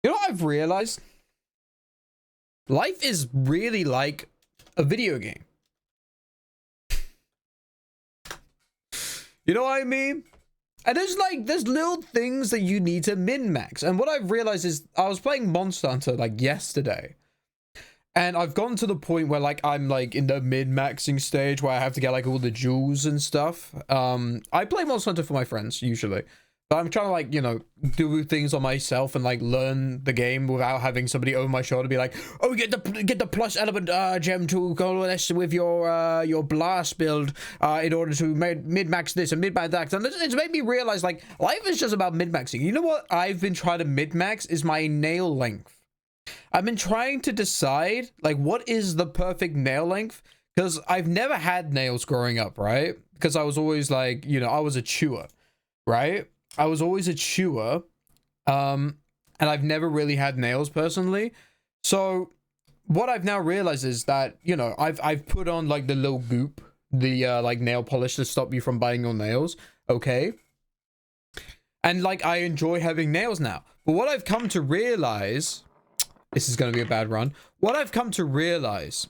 You know what I've realized? Life is really like a video game. You know what I mean? And there's little things that you need to min-max. And what I've realized is I was playing Monster Hunter like yesterday. And I've gotten to the point where like I'm like in the min-maxing stage where I have to get like all the jewels and stuff. I play Monster Hunter for my friends usually. But I'm trying to like, you know, do things on myself and like learn the game without having somebody over my shoulder be like, oh, get the plus element gem to go this with your blast build in order to mid-max this and mid-max that. And it's made me realize like life is just about mid-maxing. You know what I've been trying to mid-max is my nail length. I've been trying to decide like what is the perfect nail length because I've never had nails growing up, right? Because I was always like, you know, I was a chewer, right? I was always a chewer, and I've never really had nails personally. So what I've now realized is that, you know, I've put on like the little goop, the like nail polish to stop you from biting your nails, okay? And like I enjoy having nails now. But what I've come to realize, this is going to be a bad run. What I've come to realize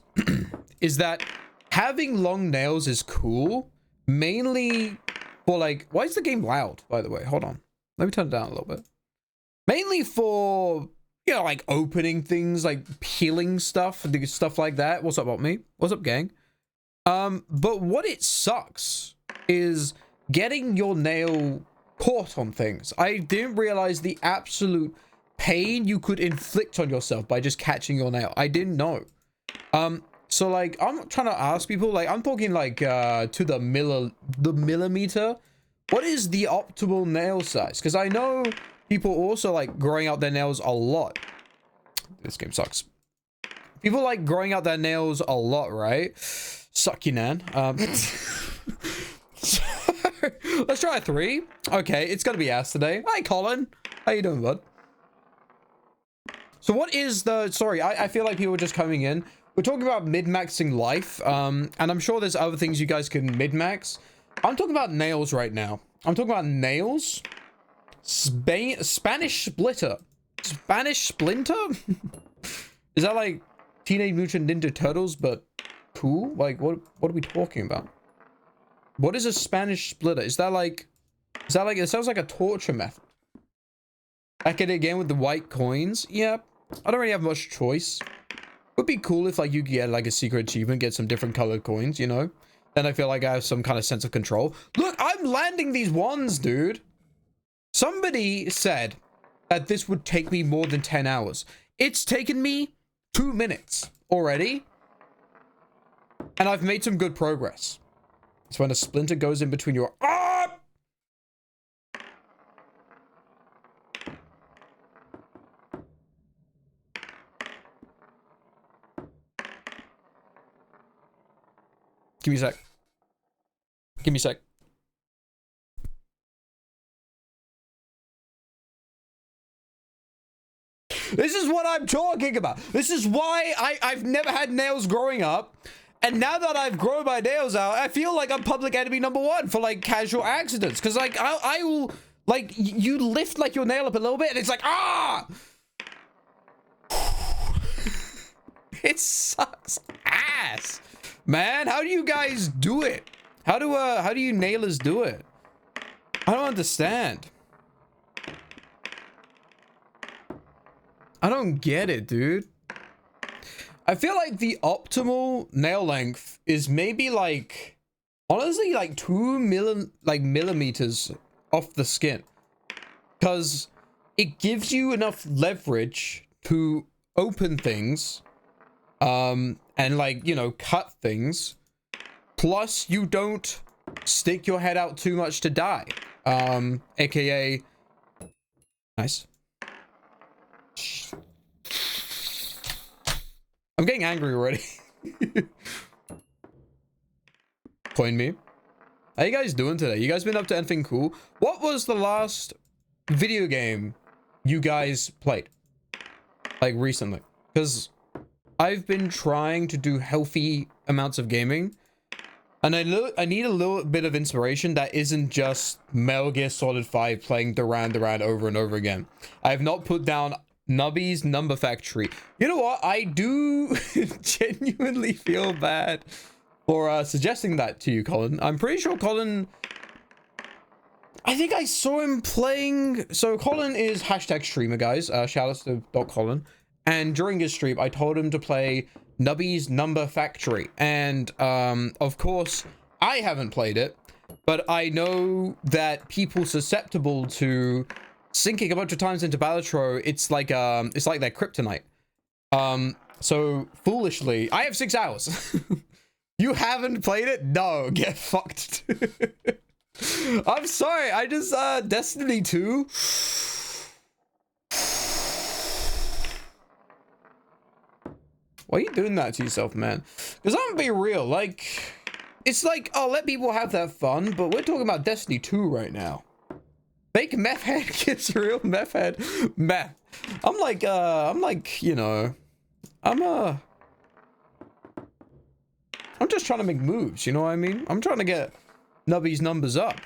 is that having long nails is cool, mainly for like, why is the game loud, by the way? Hold on. Let me turn it down a little bit. Mainly for, you know, like opening things, like peeling stuff like that. What's up, about me? What's up, gang? But what it sucks is getting your nail caught on things. I didn't realize the absolute pain you could inflict on yourself by just catching your nail. I didn't know. So like I'm trying to ask people, like I'm talking like to the millimeter. What is the optimal nail size? Because I know people also like growing out their nails a lot. This game sucks. People like growing out their nails a lot, right? Suck you, nan. So, let's try a 3. Okay, it's gonna be ass today. Hi, Colin. How you doing, bud? So what is the... Sorry, I feel like people are just coming in. We're talking about mid-maxing life. And I'm sure there's other things you guys can mid-max. I'm talking about nails right now. I'm talking about nails. Spanish splitter. Spanish splinter? Is that like Teenage Mutant Ninja Turtles, but cool? Like, what are we talking about? What is a Spanish splitter? Is that like... It sounds like a torture method. Back at it again with the white coins. Yeah, I don't really have much choice. Would be cool if like you get like a secret achievement, get some different colored coins, you know? Then I feel like I have some kind of sense of control. Look, I'm landing these ones, dude. Somebody said that this would take me more than 10 hours. It's taken me 2 minutes already. And I've made some good progress. It's when a splinter goes in between your... Ah! Give me a sec. Give me a sec. This is what I'm talking about. This is why I've never had nails growing up. And now that I've grown my nails out, I feel like I'm public enemy #1 for like casual accidents. Because like I will, like, you lift like your nail up a little bit and it's like, ah! It sucks ass. Man, how do you guys do it? How do you nailers do it? I don't understand. I don't get it, dude. I feel like the optimal nail length is maybe like, honestly, like 2 millimeters off the skin. Because it gives you enough leverage to open things. And like, you know, cut things. Plus, you don't stick your head out too much to die. AKA... Nice. I'm getting angry already. Coin me. How you guys doing today? You guys been up to anything cool? What was the last video game you guys played? Like, recently? Because I've been trying to do healthy amounts of gaming, and I need a little bit of inspiration that isn't just Metal Gear Solid 5 playing Duran Duran over and over again. I have not put down Nubby's Number Factory. You know what? I do genuinely feel bad for suggesting that to you, Colin. I'm pretty sure Colin... I think I saw him playing... So Colin is hashtag streamer, guys. Shout out to .Colin. And during his stream, I told him to play Nubby's Number Factory. And, of course, I haven't played it. But I know that people susceptible to sinking a bunch of times into Balatro, it's like their kryptonite. So, foolishly, I have 6 hours. You haven't played it? No, get fucked. I'm sorry, I just, Destiny 2. Why are you doing that to yourself, man? Because I'm gonna be real, like, it's like, oh, let people have that fun, but we're talking about Destiny 2 right now. Fake meth head gets real meth head. Meth. I'm like, you know, I'm just trying to make moves, you know what I mean? I'm trying to get Nubby's numbers up.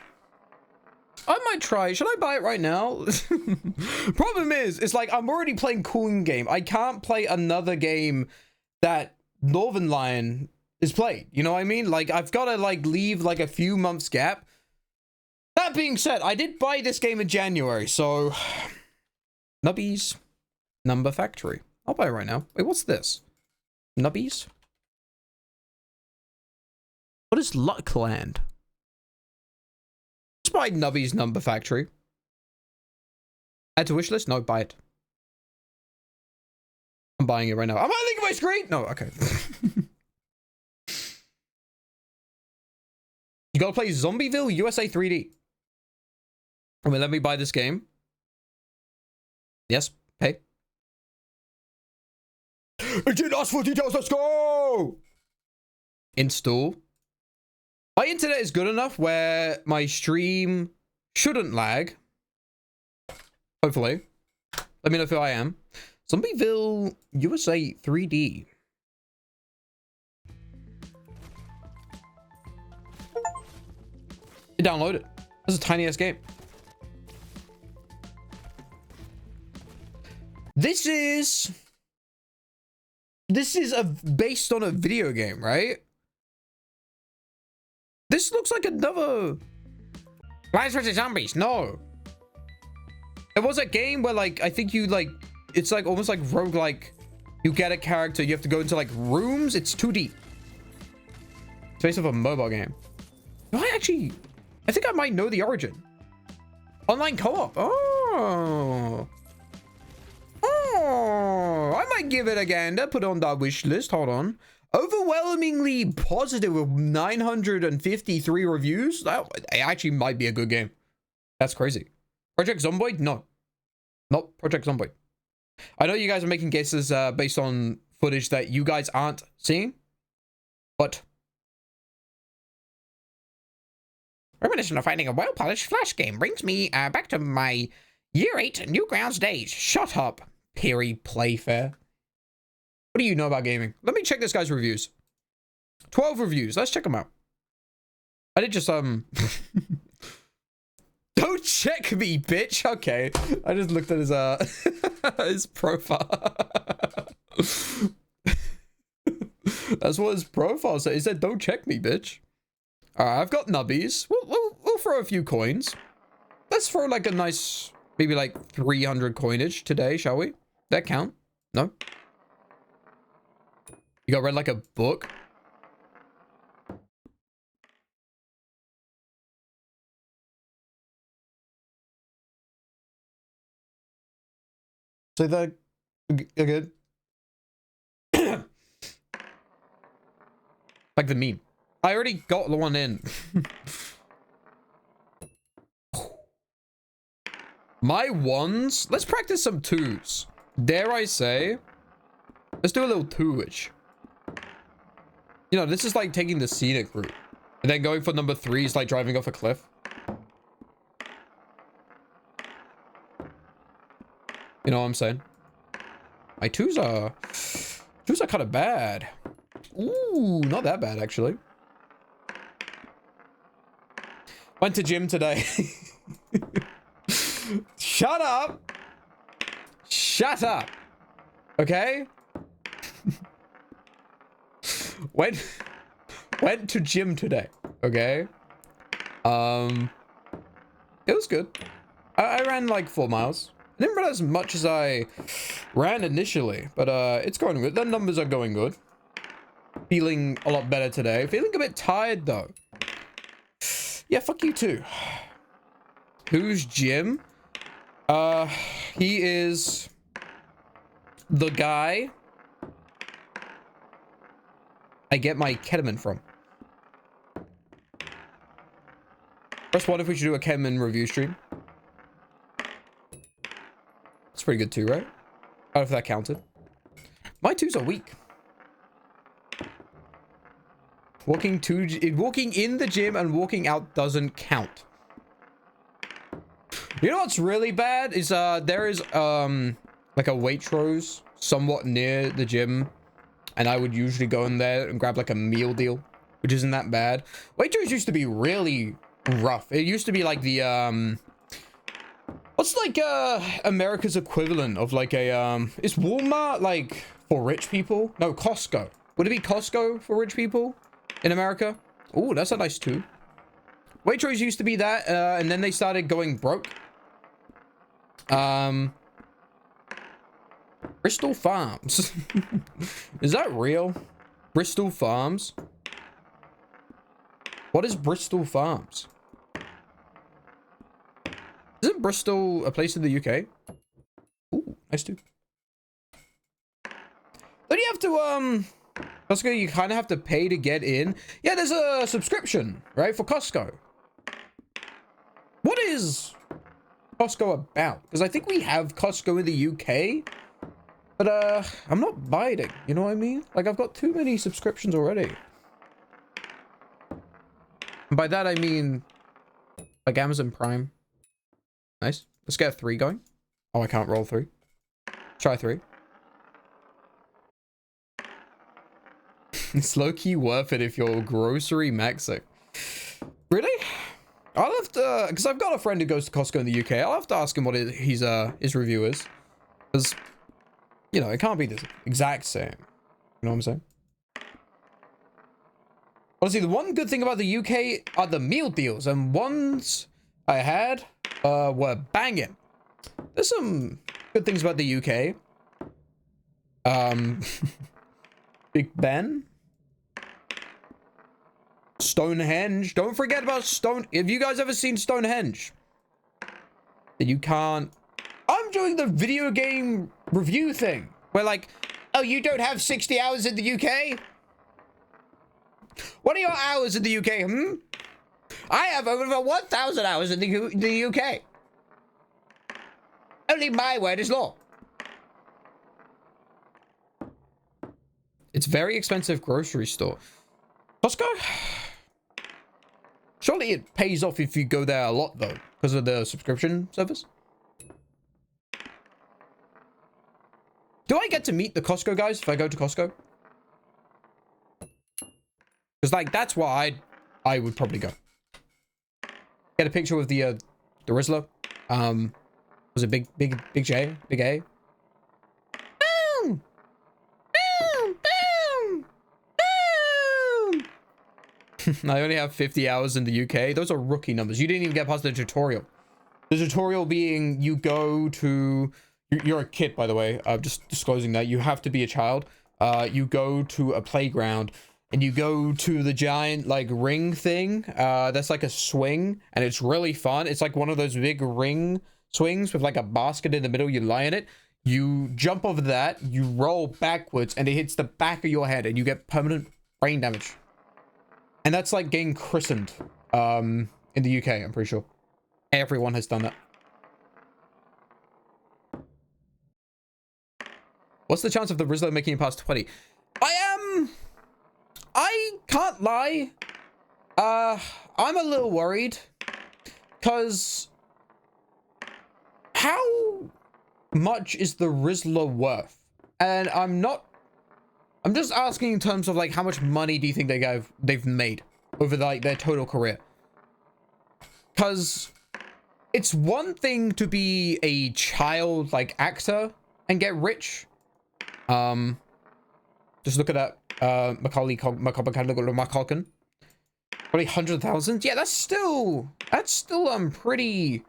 I might try. Should I buy it right now? Problem is, it's like I'm already playing Cooling Game. I can't play another game that Northern Lion is played. You know what I mean? Like, I've got to, like, leave, like, a few months gap. That being said, I did buy this game in January, so... Nubby's Number Factory. I'll buy it right now. Wait, what's this? Nubby's? What is Luckland? Let's buy Nubby's Number Factory. Add to wishlist? No, buy it. I'm buying it right now. Am I leaving my screen? No, okay. You gotta play Zombieville USA 3D. I mean, let me buy this game. Yes, pay. It didn't ask for details, let's go! Install. My internet is good enough where my stream shouldn't lag. Hopefully. Let me know if I am. Zombieville USA 3D. You download it. This is a tiny ass game. This is based on a video game, right? This looks like another Plants vs Zombies. No. It was a game where, like, I think you, like, it's like almost like roguelike. You get a character, you have to go into like rooms. It's 2D. It's based off a mobile game. Do I actually... I think I might know the origin. Online co-op. Oh. Oh. I might give it a gander. Put it on that wish list. Hold on. Overwhelmingly positive with 953 reviews. That actually might be a good game. That's crazy. Project Zomboid? No. Not Project Zomboid. I know you guys are making guesses based on footage that you guys aren't seeing. But... reminiscent of finding a well-polished Flash game brings me back to my Year 8 Newgrounds days. Shut up, Perry Playfair. What do you know about gaming? Let me check this guy's reviews. 12 reviews. Let's check them out. I did just, Don't check me, bitch. Okay. I just looked at his, his profile. That's what his profile said. He said, don't check me, bitch. Alright, I've got nubbies. We'll throw a few coins. Let's throw like a nice, maybe like 300 coinage today, shall we? That count? No? You got read like a book? Say that again. Like the meme. I already got the one in. My ones? Let's practice some twos. Dare I say? Let's do a little two-ish. You know, this is like taking the scenic route. And then going for number 3 is like driving off a cliff. You know what I'm saying? My twos are kind of bad. Ooh, not that bad, actually. Went to gym today. Shut up. Shut up. Okay? Went to gym today. Okay? It was good. I ran like 4 miles. I didn't run as much as I ran initially, but it's going good. The numbers are going good. Feeling a lot better today. Feeling a bit tired though. Yeah, fuck you too. Who's Jim? He is the guy I get my ketamine from. Press 1 if we should do a ketamine review stream. It's pretty good too, right? I don't know if that counted. My twos are weak. Walking in the gym and walking out doesn't count. You know what's really bad is there is like a Waitrose somewhat near the gym, and I would usually go in there and grab like a meal deal, which isn't that bad. Waitrose used to be really rough. It used to be like the what's like America's equivalent of like a is Walmart like for rich people? No, Costco. Would it be Costco for rich people in America? Oh, that's a nice too. Waitrose used to be that, and then they started going broke. Bristol Farms. Is that real? Bristol Farms? What is Bristol Farms? Isn't Bristol a place in the UK? Ooh, nice too. Don't you have to, Costco, you kind of have to pay to get in? Yeah, there's a subscription, right, for Costco. What is Costco about? Because I think we have Costco in the UK, but I'm not biting, you know what I mean? Like, I've got too many subscriptions already. And by that I mean like Amazon Prime. Nice. Let's get a 3 going. Oh, I can't roll 3. Try 3. It's low-key worth it if you're grocery maxing. Really? I'll have to, because I've got a friend who goes to Costco in the UK. I'll have to ask him what his review is. Because, you know, it can't be the exact same. You know what I'm saying? Honestly, the one good thing about the UK are the meal deals. And ones I had were banging. There's some good things about the UK. Big Ben. Stonehenge. Don't forget about Have you guys ever seen Stonehenge? That you can't. I'm doing the video game review thing. Where like, oh, you don't have 60 hours in the UK? What are your hours in the UK, hmm? I have over 1,000 hours in the UK. Only my word is law. It's very expensive grocery store. Costco? Surely it pays off if you go there a lot though, because of the subscription service. Do I get to meet the Costco guys if I go to Costco? Because like that's why I would probably go. Get a picture with the Rizzler. Was it Big J? Big A? Boom! Boom! Boom! Boom! I only have 50 hours in the UK. Those are rookie numbers. You didn't even get past the tutorial. The tutorial being you go to... You're a kid, by the way. I'm just disclosing that. You have to be a child. You go to a playground and you go to the giant like ring thing. That's like a swing and it's really fun. It's like one of those big ring swings with like a basket in the middle. You lie in it. You jump over that. You roll backwards and it hits the back of your head and you get permanent brain damage. And that's like getting christened in the UK, I'm pretty sure. Everyone has done that. What's the chance of the Rizzler making it past 20? I can't lie. I'm a little worried. Because how much is the Rizzler worth? And I'm just asking in terms of like how much money do you think they've made over like their total career? Because it's one thing to be a child like actor and get rich. Just look at that. Macaulay Culkin. Probably 100,000. Yeah, that's still pretty,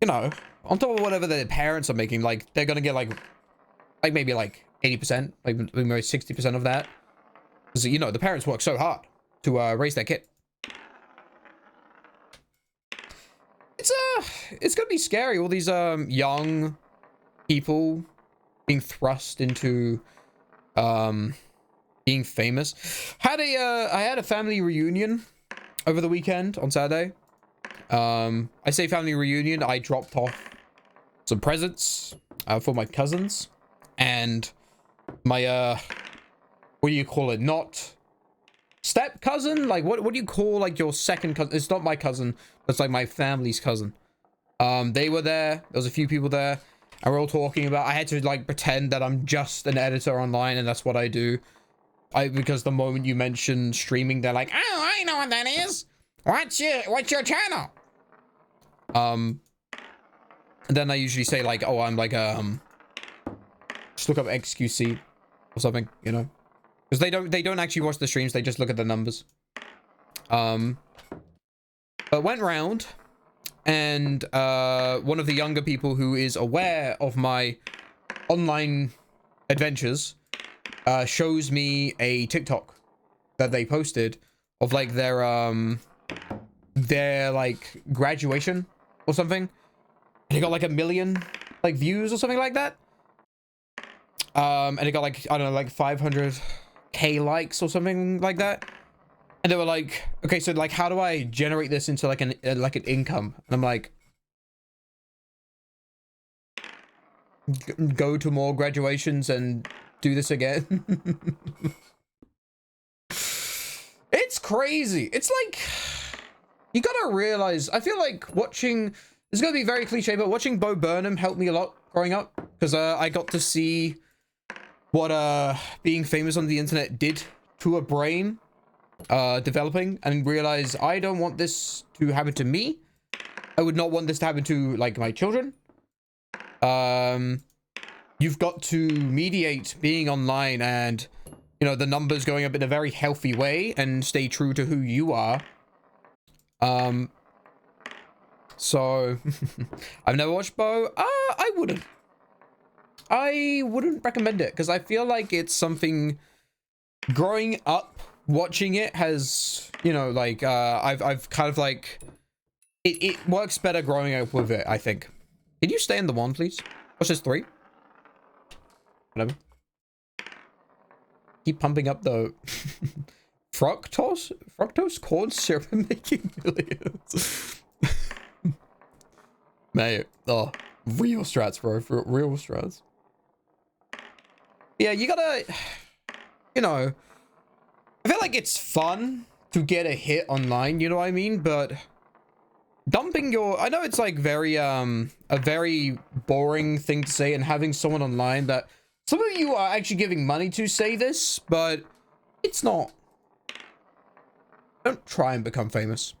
you know, on top of whatever their parents are making. Like, they're gonna get like maybe like 80%, like maybe 60% of that, because, you know, the parents work so hard to raise their kid. It's gonna be scary, all these young people being thrust into being famous. I had a family reunion over the weekend on Saturday. I say family reunion, I dropped off some presents for my cousins and my what do you call it, not step cousin, like what do you call like your second cousin? It's not my cousin, it's like my family's cousin. They were there was a few people there, and we're all talking about, I had to like pretend that I'm just an editor online, and that's what I do. Because the moment you mention streaming, they're like, oh, I know what that is. What's your channel? And then I usually say like, oh, I'm like just look up XQC or something, you know, because they don't actually watch the streams, they just look at the numbers. But went round, and one of the younger people who is aware of my online adventures shows me a TikTok that they posted of like their like graduation or something, and it got like 1 million like views or something like that. And it got like, I don't know, like 500k likes or something like that. And they were like, okay, so like, how do I generate this into like an income? And I'm like, go to more graduations and do this again. It's crazy. It's like, you gotta realize, I feel like watching, it's gonna be very cliche, but watching Bo Burnham helped me a lot growing up, because I got to see what being famous on the internet did to a brain developing, and realize I don't want this to happen to me. I would not want this to happen to like my children. You've got to mediate being online and, you know, the numbers going up in a very healthy way, and stay true to who you are. So I've never watched Bo. I wouldn't recommend it, because I feel like it's something, growing up watching it has, you know, like I've kind of like, it works better growing up with it, I think. Can you stay in the one, please? What's this, 3? Whatever. Keep pumping up the fructose corn syrup and making millions. Mate, oh, real strats, bro, real strats. Yeah, you gotta, you know, I feel like it's fun to get a hit online, you know what I mean? But dumping your, I know it's like very a very boring thing to say, and having someone online that some of you are actually giving money to say this, but it's not. Don't try and become famous.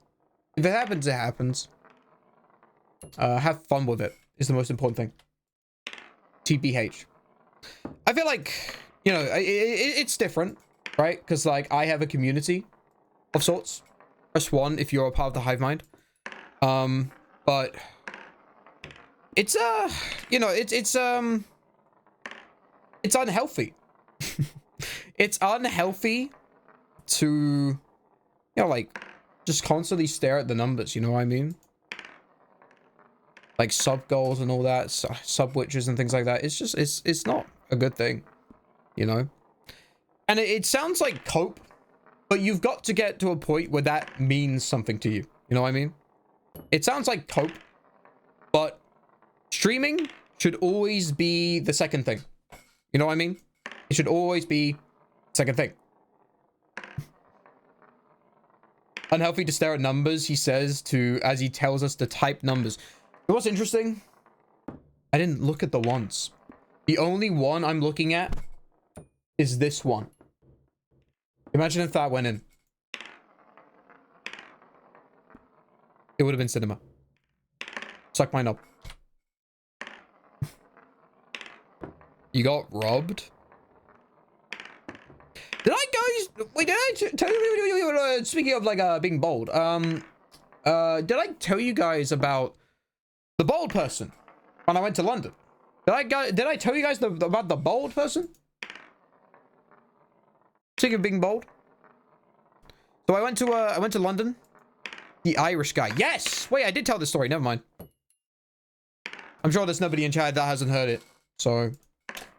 If it happens, it happens. Have fun with it is the most important thing. TBH. I feel like, you know, it's different, right? Because like, I have a community of sorts. Press 1 if you're a part of the hive mind. But it's you know, it's unhealthy. It's unhealthy to, you know, like, just constantly stare at the numbers, you know what I mean? Like sub goals and all that, sub witches and things like that. It's just, it's not a good thing, you know? And it sounds like cope, but you've got to get to a point where that means something to you. You know what I mean? It sounds like cope, but streaming should always be the second thing. You know what I mean? It should always be second thing. Unhealthy to stare at numbers, he says, as he tells us to type numbers. You know what's interesting? I didn't look at the ones. The only one I'm looking at is this one. Imagine if that went in. It would have been cinema. Suck mine up. You got robbed? Did I guys... Wait, did I tell you... Speaking of, like, being bold. Did I tell you guys about the bald person when I went to London? Did I tell you guys about the bald person? Speaking of being bold. So I went to London. The Irish guy. Yes! Wait, I did tell this story. Never mind. I'm sure there's nobody in chat that hasn't heard it. So,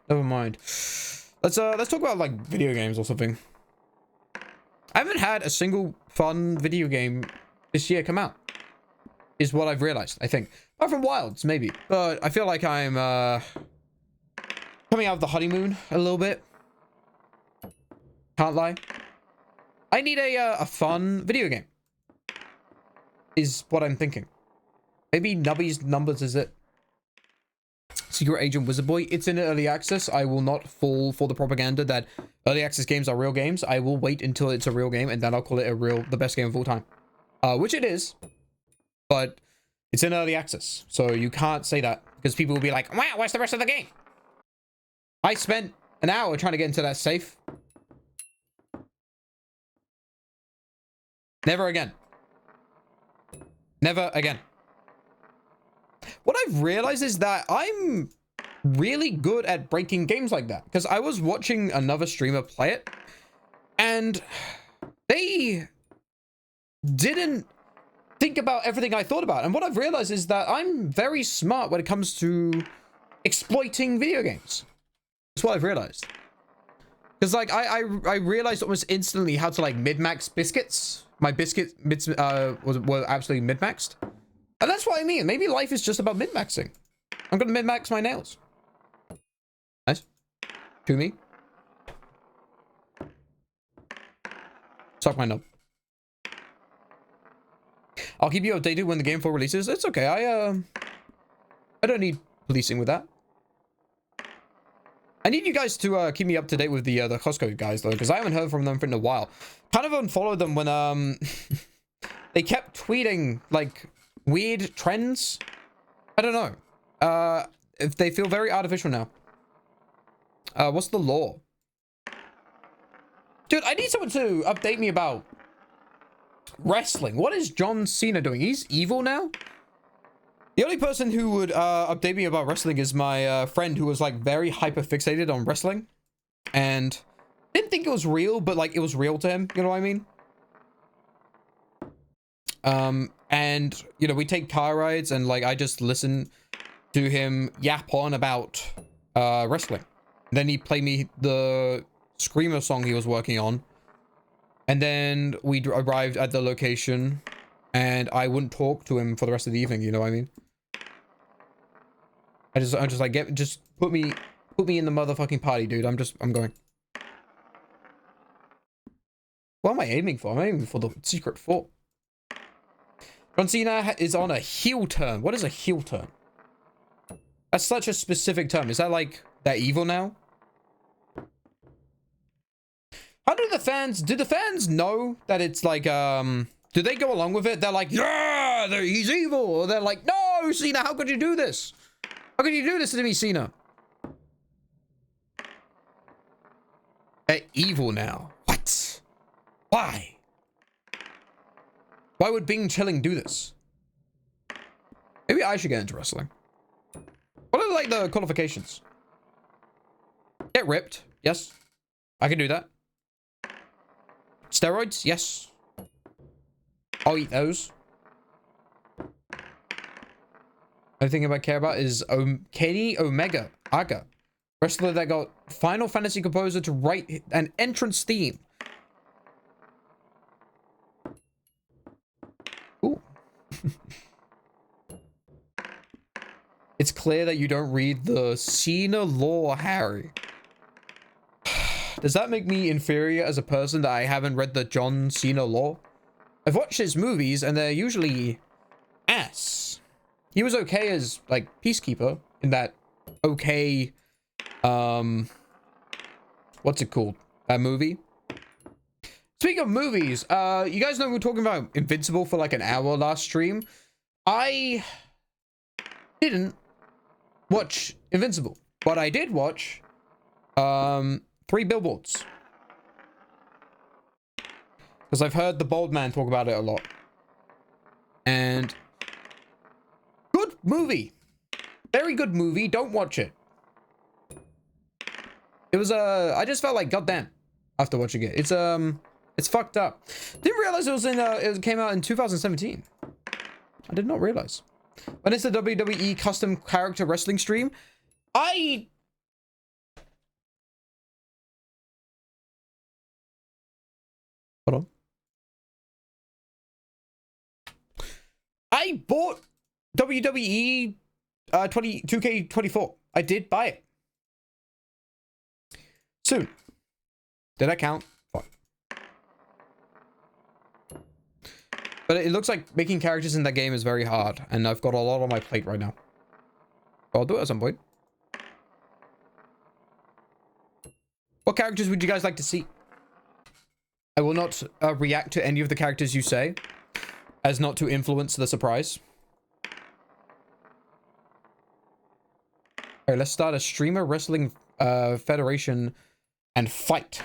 never mind. Let's talk about, like, video games or something. I haven't had a single fun video game this year come out. Is what I've realized, I think. Apart from Wilds, maybe. But I feel like I'm, coming out of the honeymoon a little bit. Can't lie. I need a fun video game. Is what I'm thinking. Maybe Nubby's Numbers is it. Secret Agent Wizard Boy. It's in early access. I will not fall for the propaganda that early access games are real games. I will wait until it's a real game and then I'll call it the best game of all time. Which it is. But it's in early access. So you can't say that because people will be like, wow, where's the rest of the game? I spent an hour trying to get into that safe. Never again. Never again. What I've realized is that I'm really good at breaking games like that. Because I was watching another streamer play it. And they didn't think about everything I thought about. And what I've realized is that I'm very smart when it comes to exploiting video games. That's what I've realized. Because, like, I realized almost instantly how to, like, min-max biscuits. My biscuits were absolutely min-maxed. And that's what I mean. Maybe life is just about min-maxing. I'm gonna min-max my nails. Nice. To me. Suck my nub. I'll keep you updated when the game 4 releases. It's okay. I don't need policing with that. I need you guys to keep me up to date with the Costco guys though, because I haven't heard from them in a while. Kind of unfollowed them when they kept tweeting like weird trends. I don't know. If they feel very artificial now. What's the law? Dude, I need someone to update me about wrestling. What is John Cena doing? He's evil now? The only person who would update me about wrestling is my friend who was like very hyper fixated on wrestling and didn't think it was real, but like it was real to him. You know what I mean? And you know, we take car rides and like I just listen to him yap on about wrestling. Then he played me the Screamer song he was working on. And then we arrived at the location and I wouldn't talk to him for the rest of the evening. You know what I mean? I'm just like, just put me in the motherfucking party, dude. I'm going. What am I aiming for? I'm aiming for the secret fort. John Cena is on a heel turn. What is a heel turn? That's such a specific term. Is that like, they're evil now? How do the fans know that it's like, do they go along with it? They're like, yeah, he's evil. Or they're like, no, Cena, how could you do this? How could you do this to me, Cena? They're evil now. What? Why? Why would Bing Chilling do this? Maybe I should get into wrestling. What are like the qualifications? Get ripped. Yes. I can do that. Steroids? Yes. I'll eat those. Only thing I care about is Kenny Omega Aga, wrestler that got Final Fantasy composer to write an entrance theme. Ooh. It's clear that you don't read the Cena lore, Harry. Does that make me inferior as a person that I haven't read the John Cena lore? I've watched his movies and they're usually ass. He was okay as like Peacekeeper in that okay what's it called? That movie? Speaking of movies, you guys know we were talking about Invincible for like an hour last stream. I didn't watch Invincible, but I did watch 3 billboards. Because I've heard the bald man talk about it a lot. And good movie. Very good movie. Don't watch it. It was I just felt like goddamn after watching it. It's fucked up. Didn't realize it was in it came out in 2017. I did not realize. When it's the WWE custom character wrestling stream, hold on. I bought WWE 2K24. I did buy it. Soon. Did that count? Fuck. But it looks like making characters in that game is very hard, and I've got a lot on my plate right now. I'll do it at some point. What characters would you guys like to see? I will not react to any of the characters you say, as not to influence the surprise. Alright, let's start a streamer wrestling federation and fight.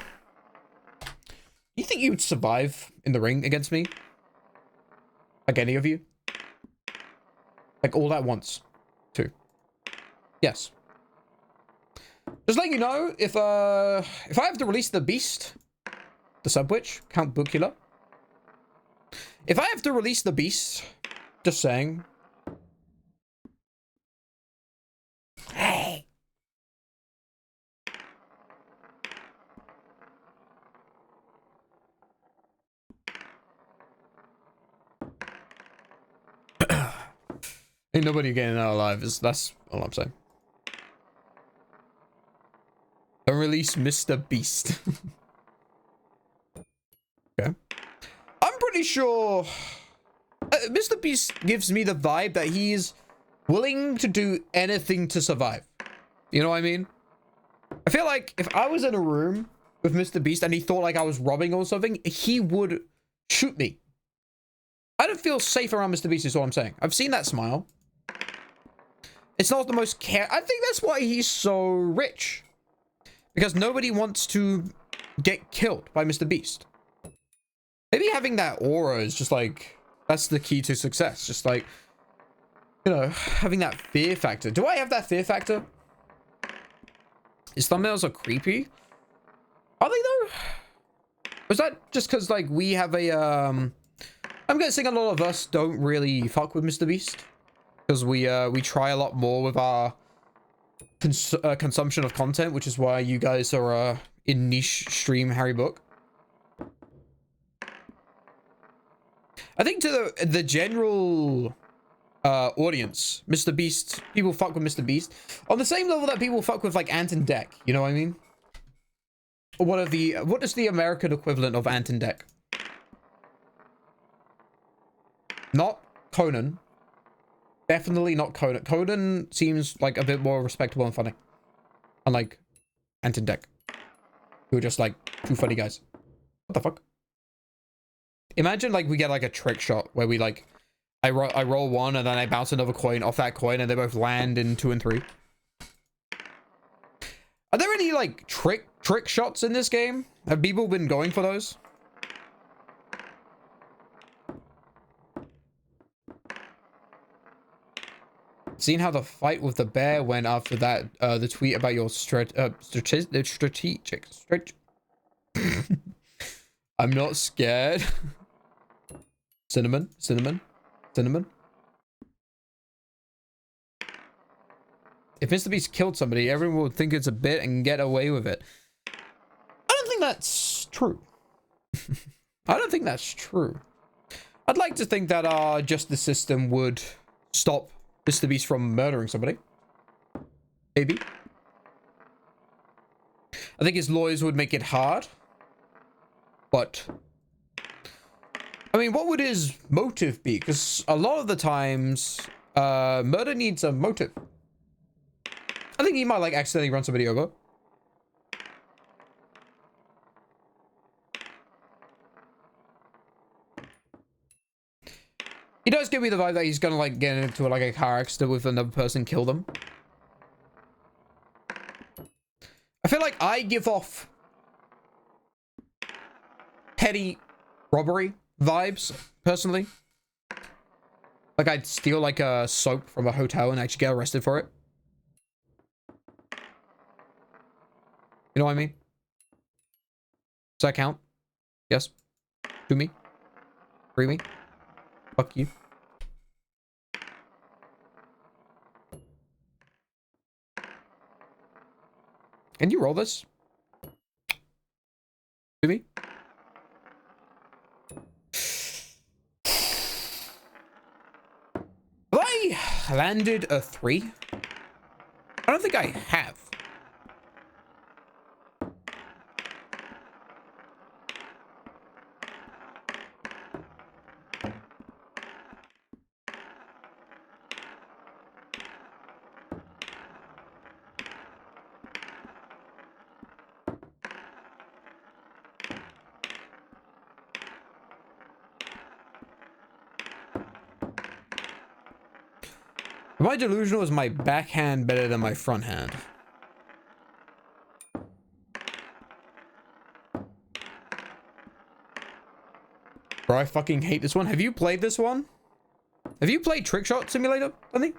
You think you'd survive in the ring against me? Like any of you? Like all at once, too. Yes. Just letting you know, if I have to release the beast, the Subwitch, Count Bookula. If I have to release the beast, just saying. Hey. Ain't nobody getting out alive. That's all I'm saying. Don't release Mr. Beast. Okay. I'm pretty sure Mr. Beast gives me the vibe that he's willing to do anything to survive. You know what I mean? I feel like if I was in a room with Mr. Beast and he thought like I was robbing or something, he would shoot me. I don't feel safe around Mr. Beast is all I'm saying. I've seen that smile. It's not the most I think that's why he's so rich. Because nobody wants to get killed by Mr. Beast. Maybe having that aura is just like, that's the key to success. Just like, you know, having that fear factor. Do I have that fear factor? His thumbnails are creepy. Are they though? Or is that just because like we have a, I'm guessing a lot of us don't really fuck with Mr. Beast. Because we try a lot more with our consumption of content, which is why you guys are in niche stream HarryBook. I think to the general audience, Mr. Beast, people fuck with Mr. Beast on the same level that people fuck with like Ant and Dec. You know what I mean? What is the American equivalent of Ant and Dec? Not Conan. Definitely not Conan. Conan seems like a bit more respectable and funny. Unlike Ant and Dec, who are just like two funny guys. What the fuck? Imagine like we get like a trick shot where we like, I roll one and then I bounce another coin off that coin and they both land in 2 and 3. Are there any like trick shots in this game? Have people been going for those? Seen how the fight with the bear went after that, the tweet about your strategic. I'm not scared. Cinnamon. If Mr. Beast killed somebody, everyone would think it's a bit and get away with it. I don't think that's true. I don't think that's true. I'd like to think that our justice system would stop Mr. Beast from murdering somebody. Maybe. I think his lawyers would make it hard. But I mean, what would his motive be? Because a lot of the times, murder needs a motive. I think he might like accidentally run somebody over. He does give me the vibe that he's gonna like get into like a car accident with another person, kill them. I feel like I give off petty robbery vibes, personally. Like I'd steal like a soap from a hotel and actually get arrested for it. You know what I mean? Does that count? Yes. Do me. Free me. Fuck you. Can you roll this? Do me. Have I landed a 3? I don't think I have. Am I delusional? Is my backhand better than my front hand? Bro, I fucking hate this one. Have you played this one? Have you played Trick Shot Simulator, Bunny?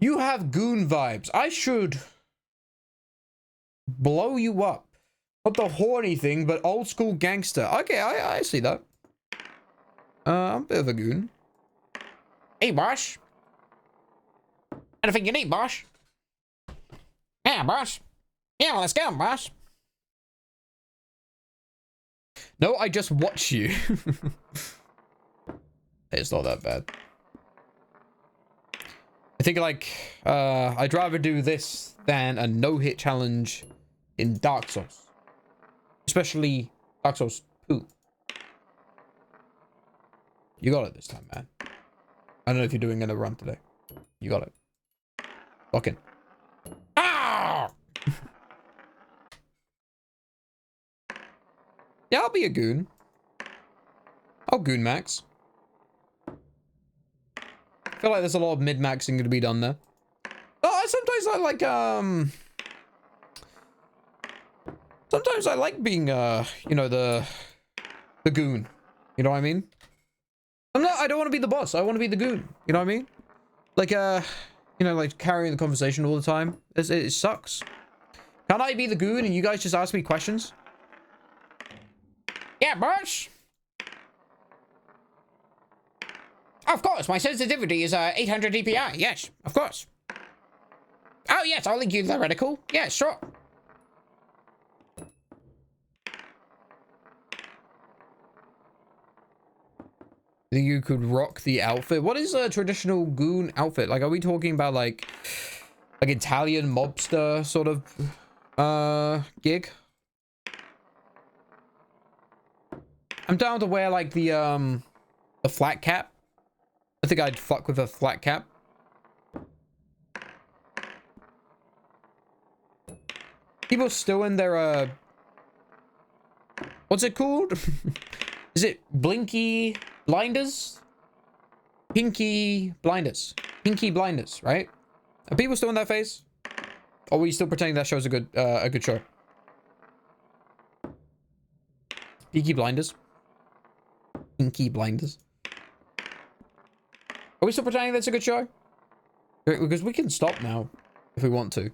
You have goon vibes. I should blow you up. Not the horny thing, but old school gangster. Okay, I see that. I'm a bit of a goon. Hey, boss. Anything you need, boss? Yeah, boss. Yeah, let's go, boss. No, I just watch you. It's not that bad. I think, like, I'd rather do this than a no-hit challenge in Dark Souls. Especially Dark Souls 2. You got it this time, man. I don't know if you're doing a run today. You got it. Fucking. Ah! Yeah, I'll be a goon. I'll goon max. I feel like there's a lot of mid-maxing going to be done there. Oh, sometimes I like, sometimes I like being, you know, the goon. You know what I mean? I don't want to be the boss. I want to be the goon. You know what I mean? Like, you know, like carrying the conversation all the time. It sucks. Can't I be the goon and you guys just ask me questions? Yeah, boss. Of course, my sensitivity is 800 dpi. Yes, of course. Oh, yes, I'll link you the reticle. Yeah, sure. You could rock the outfit. What is a traditional goon outfit? Like, are we talking about like Italian mobster sort of gig? I'm down to wear like the flat cap. I think I'd fuck with a flat cap. People still in their what's it called? Is it blinky blinders? Pinky blinders. Pinky blinders, right? Are people still in that phase? Or are we still pretending that show's a good show? Pinky blinders. Pinky blinders. Are we still pretending that's a good show? Because we can stop now if we want to.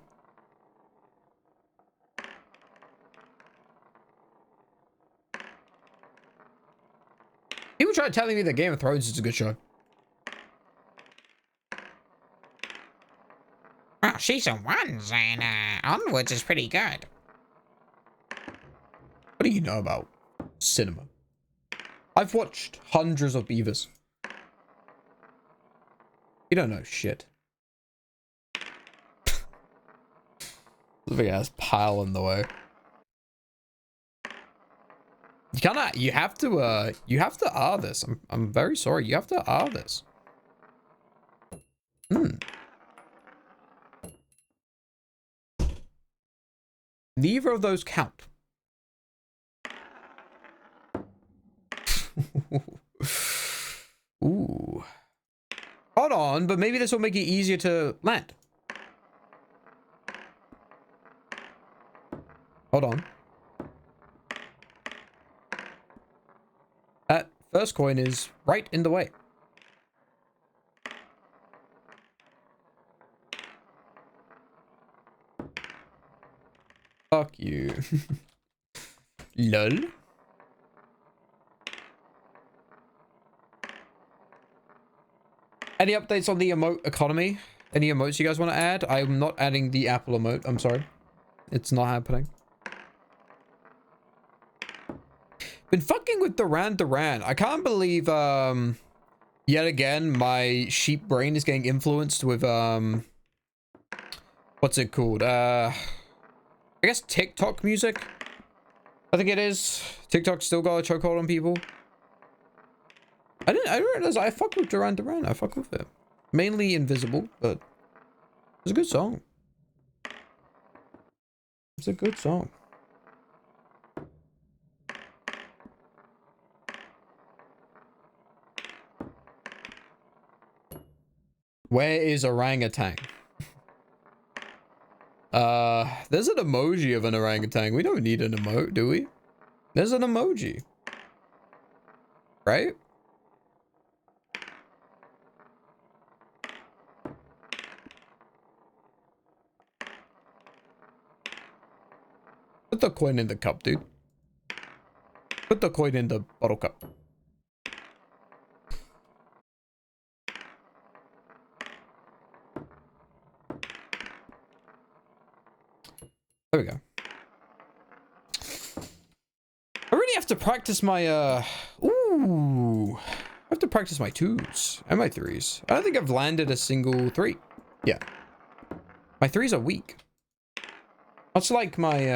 People try telling me that Game of Thrones is a good show. Well, season 1's and onwards is pretty good. What do you know about cinema? I've watched hundreds of Beavers. You don't know shit. Big ass pile in the way. You have to R this. I'm very sorry. You have to R this. Neither of those count. Ooh. Hold on, but maybe this will make it easier to land. Hold on. That first coin is right in the way. Fuck you. Lol. Any updates on the emote economy? Any emotes you guys want to add? I'm not adding the Apple emote. I'm sorry. It's not happening. Been fucking with Duran. I can't believe, yet again, my sheep brain is getting influenced with, what's it called? I guess TikTok music? I think it is. TikTok still got a chokehold on people. I didn't realize I fuck with Duran. I fuck with it. Mainly Invisible, but it's a good song. It's a good song. Where is orangutan? There's an emoji of an orangutan. We don't need an emote, do we? There's an emoji. Right? Put the coin in the cup, dude. Put the coin in the bottle cup. There we go. I really have to practice my, ooh. I have to practice my 2s and my 3s. I don't think I've landed a single 3. Yeah. My 3s are weak. Much like my,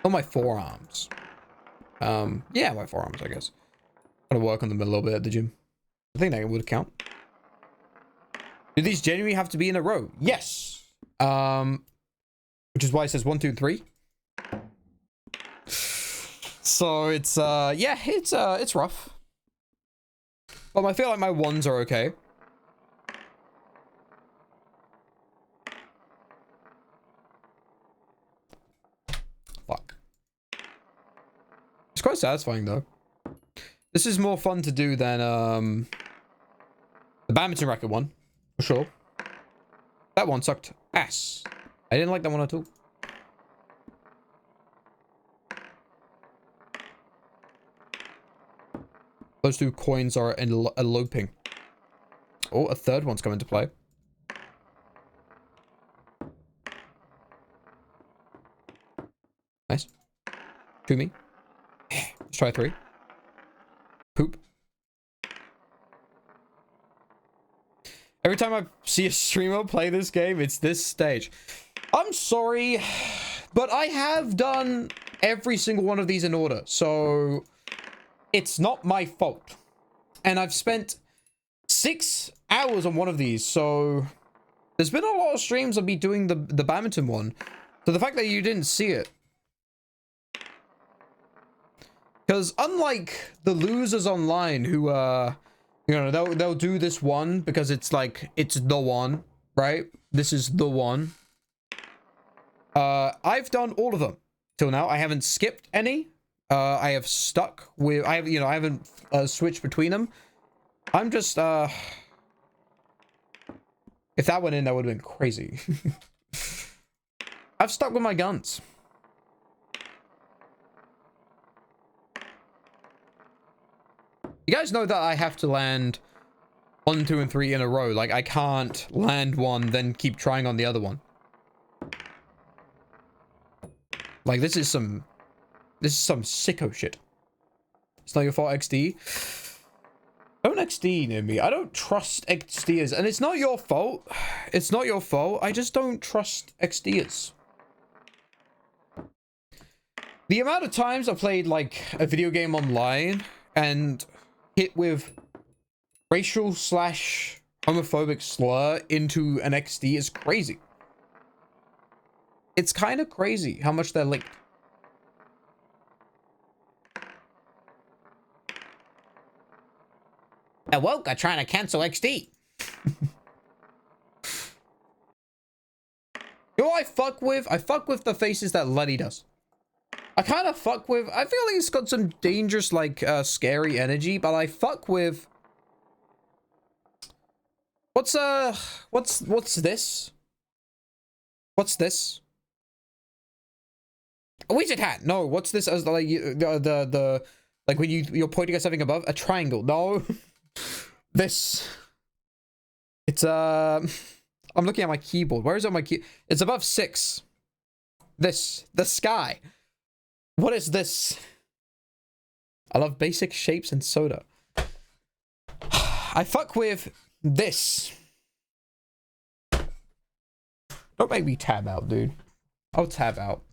oh, my forearms. Yeah, my forearms, I guess. Gotta work on them a little bit at the gym. I think that would count. Do these genuinely have to be in a row? Yes. Which is why it says 1, 2, 3. So it's yeah, it's rough. But I feel like my 1s are okay. Fuck. It's quite satisfying though. This is more fun to do than the badminton racket one, for sure. That one sucked ass. I didn't like that one at all. Those 2 coins are eloping. Oh, a third one's come into play. Nice. To me. Let's try 3. Poop. Every time I see a streamer play this game, it's this stage. I'm sorry, but I have done every single one of these in order, so it's not my fault. And I've spent 6 hours on one of these, so there's been a lot of streams of me doing the badminton one. So the fact that you didn't see it, because unlike the losers online who you know, they'll do this one because it's like it's the one, right? This is the one. I've done all of them till now. I haven't skipped any. I have stuck with, I haven't switched between them. I'm just if that went in, that would have been crazy. I've stuck with my guns. You guys know that I have to land 1, 2, and 3 in a row. Like, I can't land one, then keep trying on the other one. Like, this is some sicko shit. It's not your fault, XD. Don't XD near me. I don't trust XDers. And it's not your fault. It's not your fault. I just don't trust XDers. The amount of times I've played, like, a video game online and hit with racial / homophobic slur into an XD is crazy. It's kind of crazy how much they're linked. Awoke trying to cancel XD. You know what I fuck with? I fuck with the faces that Lenny does. I kind of fuck with... I feel like it's got some dangerous, like, scary energy, but I fuck with... What's this? What's this? A wizard hat. No, what's this as like the like when you're pointing at something above? A triangle. No. This. It's I'm looking at my keyboard. Where is it on my key? It's above 6. This. The sky. What is this? I love basic shapes and soda. I fuck with this. Don't make me tab out, dude. I'll tab out.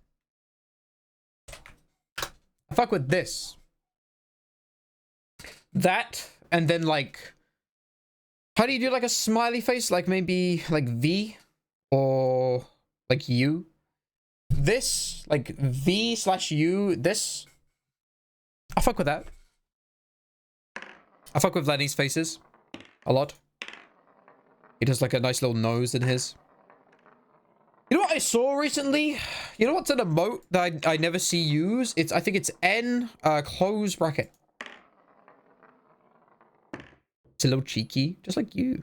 I fuck with this. That, and then like... How do you do like a smiley face? Like maybe like V or like U. This, like V/U, this. I fuck with that. I fuck with Lenny's faces a lot. He does like a nice little nose in his. You know what I saw recently? You know what's an emote that I never see use? I think it's N close bracket. It's a little cheeky, just like you.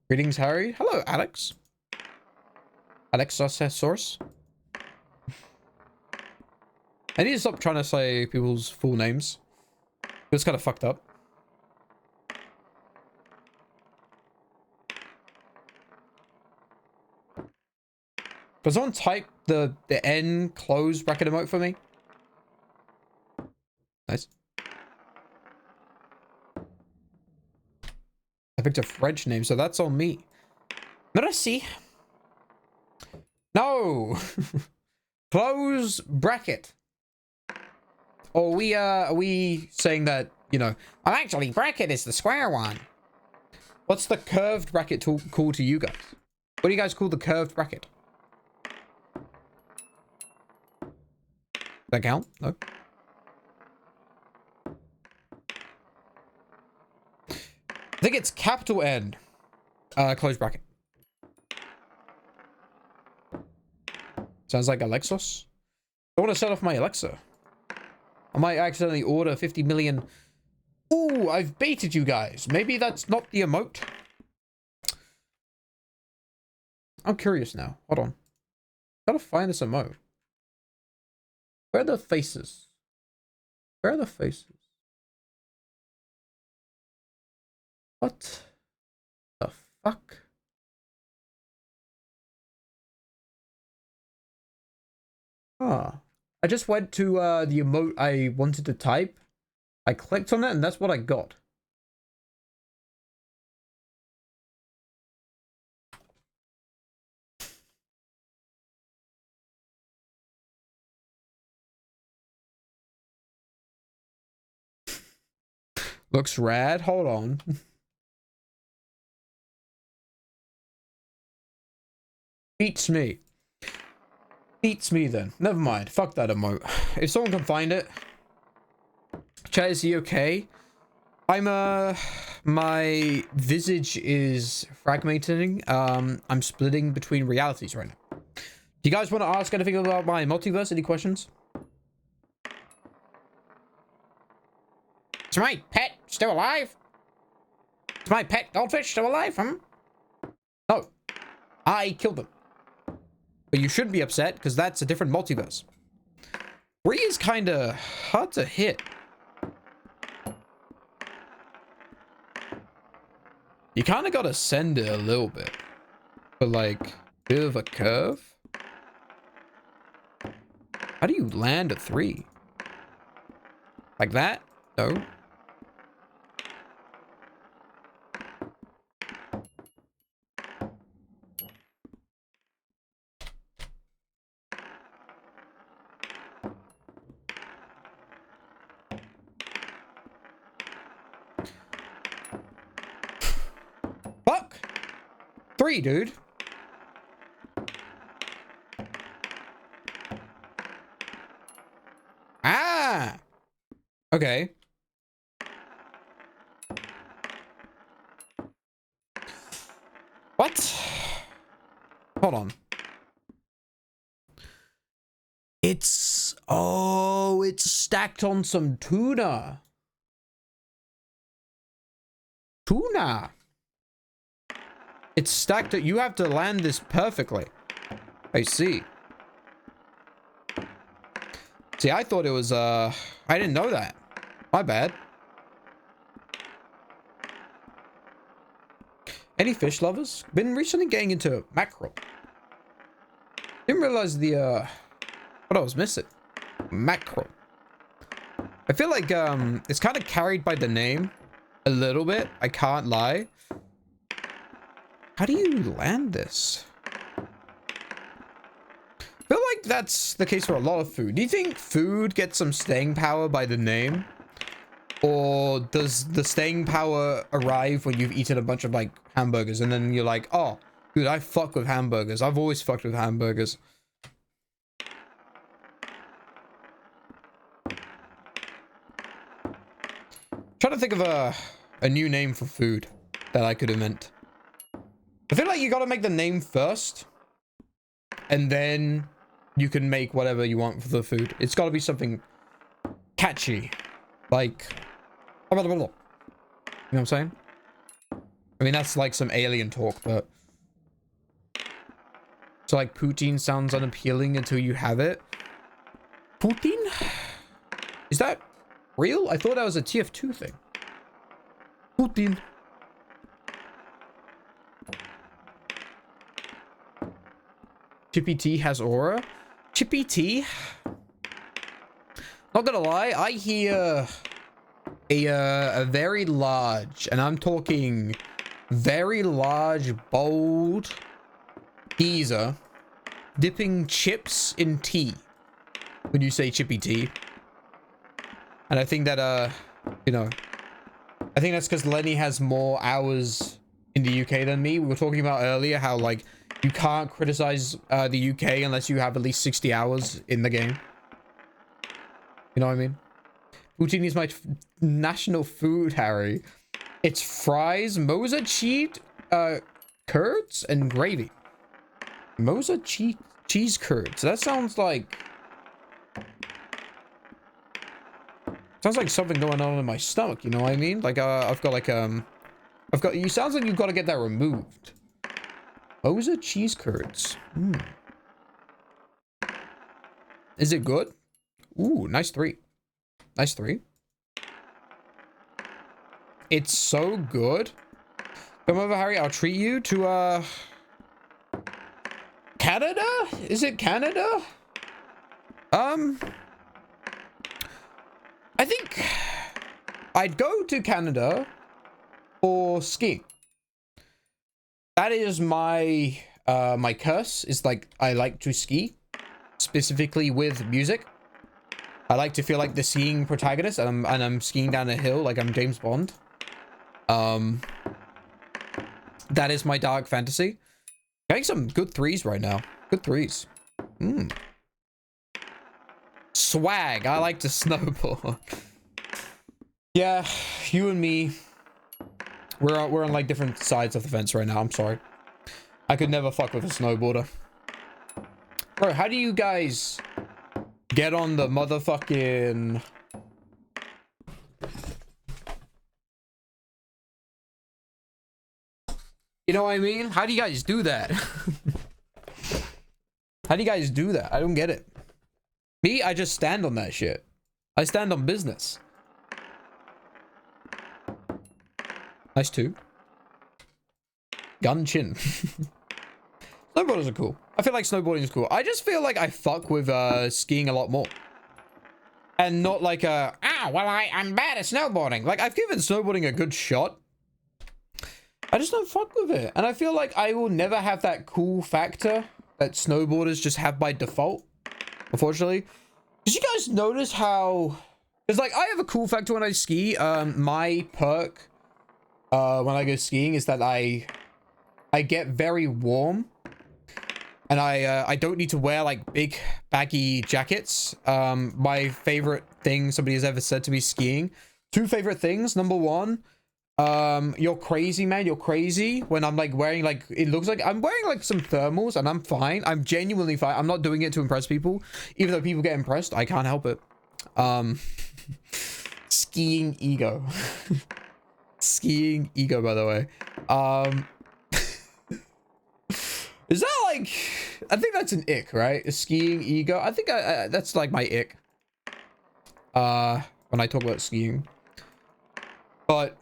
Greetings, Harry. Hello, Alex. Alexosaurus. I need to stop trying to say people's full names. It's kind of fucked up. Does someone type the N close bracket emote for me? Nice. I picked a French name, so that's on me. Merci. No. Close bracket. Or are we saying that, you know, Well, actually, bracket is the square one. what's the curved bracket called to you guys? What do you guys call the curved bracket? Does that count? No. I think it's capital N. Close bracket. Sounds like Alexos. I want to shut off my Alexa. I might accidentally order 50 million. Ooh, I've baited you guys. Maybe that's not the emote. I'm curious now. Hold on. Gotta find this emote. Where are the faces? Where are the faces? What the fuck? Ah. I just went to the emote I wanted to type. I clicked on it and that's what I got. Looks rad. Hold on. Beats me. Beats me then. Never mind. Fuck that emote. If someone can find it. Chat, is he okay? My visage is fragmenting. I'm splitting between realities right now. Do you guys want to ask anything about my multiverse? Any questions? Is my pet still alive? Is my pet goldfish still alive, No. I killed them. But you shouldn't be upset, because that's a different multiverse. 3 is kind of hard to hit. You kind of got to send it a little bit. But like, bit of a curve. How do you land a 3? Like that? No. Fuck! 3, dude. Ah! Okay. What? Hold on. It's... Oh, it's stacked on some tuna. Tuna. It's stacked. You have to land this perfectly. I see. See, I thought it was, I didn't know that. My bad. Any fish lovers? Been recently getting into mackerel. Didn't realize the, what I was missing. Mackerel. I feel like, it's kind of carried by the name a little bit. I can't lie. How do you land this? I feel like that's the case for a lot of food. Do you think food gets some staying power by the name? Or does the staying power arrive when you've eaten a bunch of, like, hamburgers and then you're like, oh, dude, I fuck with hamburgers. I've always fucked with hamburgers. Trying to think of a new name for food that I could invent. I feel like you gotta make the name first, and then you can make whatever you want for the food. It's gotta be something catchy, like, you know what I'm saying? I mean, that's like some alien talk, but... So, like, poutine sounds unappealing until you have it. Poutine? Is that real? I thought that was a TF2 thing. Poutine. Chippy T has aura. Chippy T? Not gonna lie, I hear a very large, and I'm talking very large, bold geezer dipping chips in tea when you say Chippy T. And I think that, you know, I think that's because Lenny has more hours in the UK than me. We were talking about earlier how, like, you can't criticize the UK unless you have at least 60 hours in the game. You know what I mean? Poutine is my national food, Harry. It's fries, Mosa cheese, curds, and gravy. Mosa cheese curds. That sounds like... Sounds like something going on in my stomach, you know what I mean? Like, I've got like, it sounds like you've got to get that removed. Mosa cheese curds. Is it good? Ooh, nice 3. Nice 3. It's so good. Come over, Harry. I'll treat you to, Canada? Is it Canada? I think I'd go to Canada for skiing. That is my my curse. Is like I like to ski, specifically with music. I like to feel like the skiing protagonist, and I'm skiing down a hill like I'm James Bond. That is my dark fantasy. Getting some good 3s right now. Good 3s. Swag. I like to snowboard. Yeah, you and me, we're on like different sides of the fence right now. I'm sorry. I could never fuck with a snowboarder. Bro, how do you guys get on the motherfucking... You know what I mean? How do you guys do that? How do you guys do that? I don't get it. Me, I just stand on that shit. I stand on business. Nice 2. Gun chin. Snowboarders are cool. I feel like snowboarding is cool. I just feel like I fuck with skiing a lot more. And not like well, I'm bad at snowboarding. Like, I've given snowboarding a good shot. I just don't fuck with it. And I feel like I will never have that cool factor that snowboarders just have by default. Unfortunately. Did you guys notice how... Because, like, I have a cool factor when I ski. My perk when I go skiing is that I get very warm. And I don't need to wear, like, big, baggy jackets. My favorite thing somebody has ever said to me skiing. 2 favorite things. Number 1, You're crazy, man. You're crazy. When I'm like wearing like, it looks like I'm wearing like some thermals and I'm fine. I'm genuinely fine. I'm not doing it to impress people. Even though people get impressed, I can't help it. Skiing ego. Skiing ego, by the way. Is that like, I think that's an ick, right? A skiing ego. I think that's like my ick. When I talk about skiing. But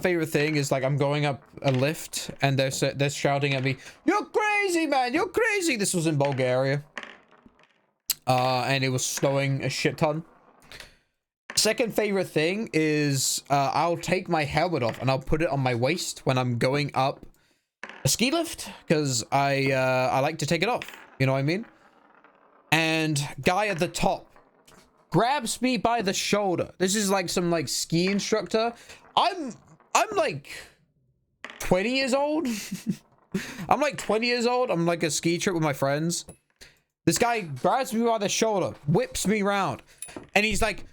favorite thing is like I'm going up a lift and they're shouting at me, "You're crazy, man! You're crazy!" This was in Bulgaria. And it was snowing a shit ton. Second favorite thing is I'll take my helmet off and I'll put it on my waist when I'm going up a ski lift because I like to take it off. You know what I mean? And guy at the top grabs me by the shoulder. This is like some like ski instructor. I'm like 20 years old. I'm like 20 years old. I'm like a ski trip with my friends. This guy grabs me by the shoulder, whips me around, and he's like,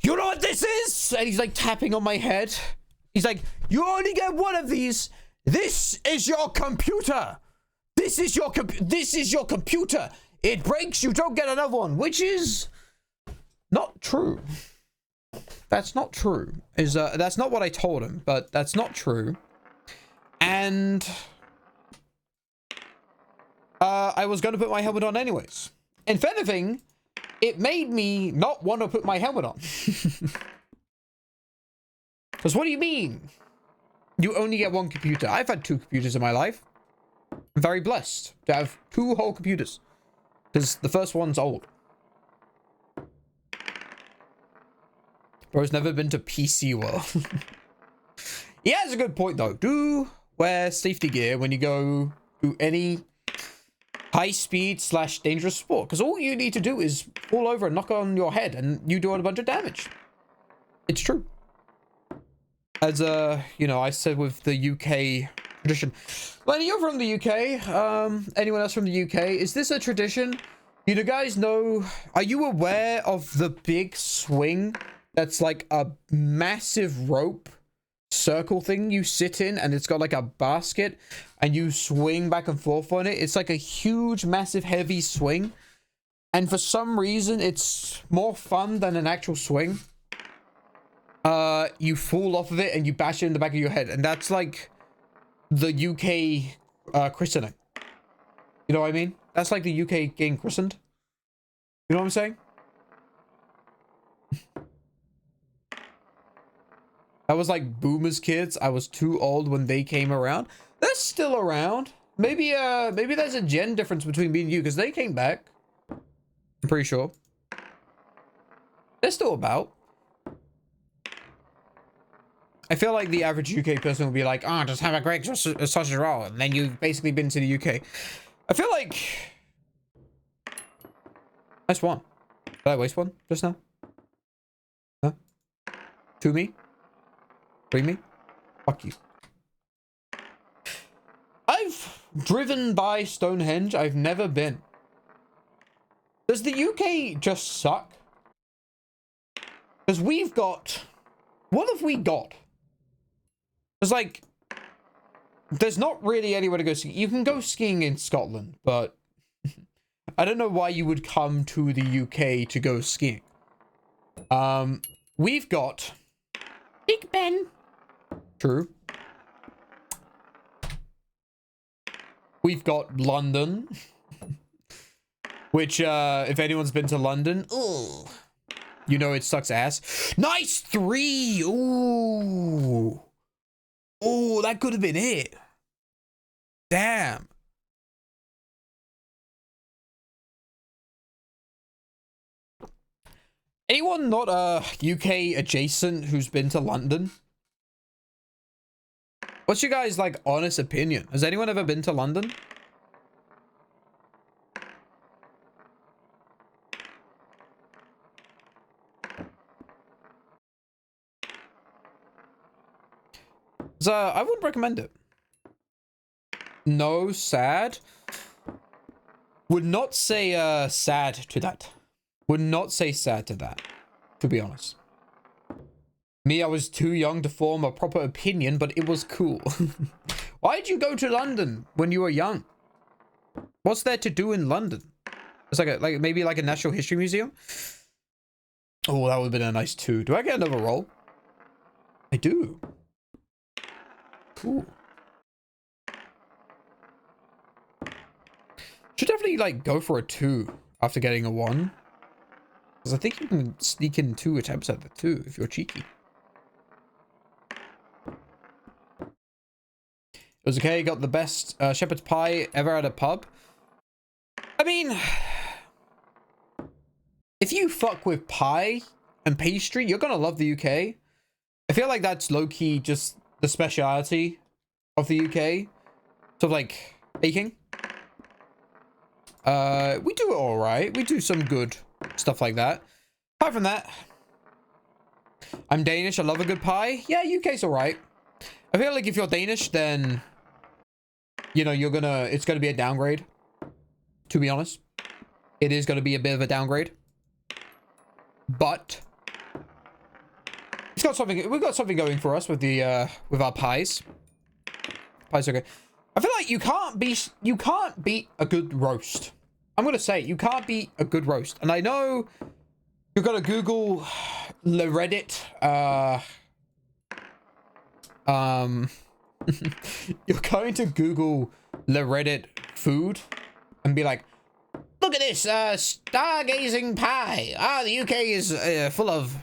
"You know what this is?" And he's like tapping on my head. He's like, "You only get one of these. This is your computer. This is your computer. It breaks, you don't get another one," which is not true. That's not true. That's not what I told him, but that's not true. And I was going to put my helmet on anyways. If anything, it made me not want to put my helmet on. Because what do you mean? You only get one computer. I've had 2 computers in my life. I'm very blessed to have 2 whole computers. Because the first one's old. Bro's never been to PC World. He has a good point though. Do wear safety gear when you go to any high speed / dangerous sport. Because all you need to do is fall over and knock on your head and you do a bunch of damage. It's true. As you know, I said with the UK tradition. Lenny, you're from the UK. Anyone else from the UK? Is this a tradition? You guys know, are you aware of the big swing that's like a massive rope circle thing you sit in and it's got like a basket and you swing back and forth on it? It's like a huge, massive, heavy swing. And for some reason, it's more fun than an actual swing. You fall off of it and you bash it in the back of your head. And that's like the UK christening. You know what I mean? That's like the UK getting christened. You know what I'm saying? That was like boomers kids. I was too old when they came around. They're still around. Maybe there's a gen difference between me and you because they came back. I'm pretty sure. They're still about. I feel like the average UK person will be like, "Oh, just have a great sausage roll," and then you've basically been to the UK. I feel like... Nice one. Did I waste one just now? Huh? To me? Bring me? Fuck you. I've driven by Stonehenge. I've never been. Does the UK just suck? Because we've got... What have we got? It's like... There's not really anywhere to go skiing. You can go skiing in Scotland, but... I don't know why you would come to the UK to go skiing. We've got... Big Ben. True. We've got London. Which, if anyone's been to London... Ugh, you know it sucks ass. Nice 3! Ooh. Oh, that could have been it. Damn. Anyone not UK adjacent who's been to London? What's your guys' like honest opinion? Has anyone ever been to London? So I wouldn't recommend it. No, sad. Would not say sad to that. Would not say sad to that, to be honest. Me, I was too young to form a proper opinion, but it was cool. Why did you go to London when you were young? What's there to do in London? It's like maybe like a Natural History Museum. Oh, that would have been a nice 2. Do I get another roll? I do. Cool. Should definitely like go for a 2 after getting a 1. Because I think you can sneak in 2 attempts at the 2 if you're cheeky. It was okay. Got the best shepherd's pie ever at a pub. I mean, if you fuck with pie and pastry, you're gonna love the UK. I feel like that's low-key just the speciality of the UK. Sort of like baking. We do it all right. We do some good stuff like that. Apart from that, I'm Danish. I love a good pie. Yeah, UK's all right. I feel like if you're Danish, then, you know, it's gonna be a downgrade. To be honest, it is gonna be a bit of a downgrade. But we've got something going for us with the with our pies. Pies are good. I feel like you can't beat a good roast. I'm gonna say you can't beat a good roast. And I know you're gonna Google the Reddit you're going to Google the Reddit food and be like, look at this stargazing pie. The UK is full of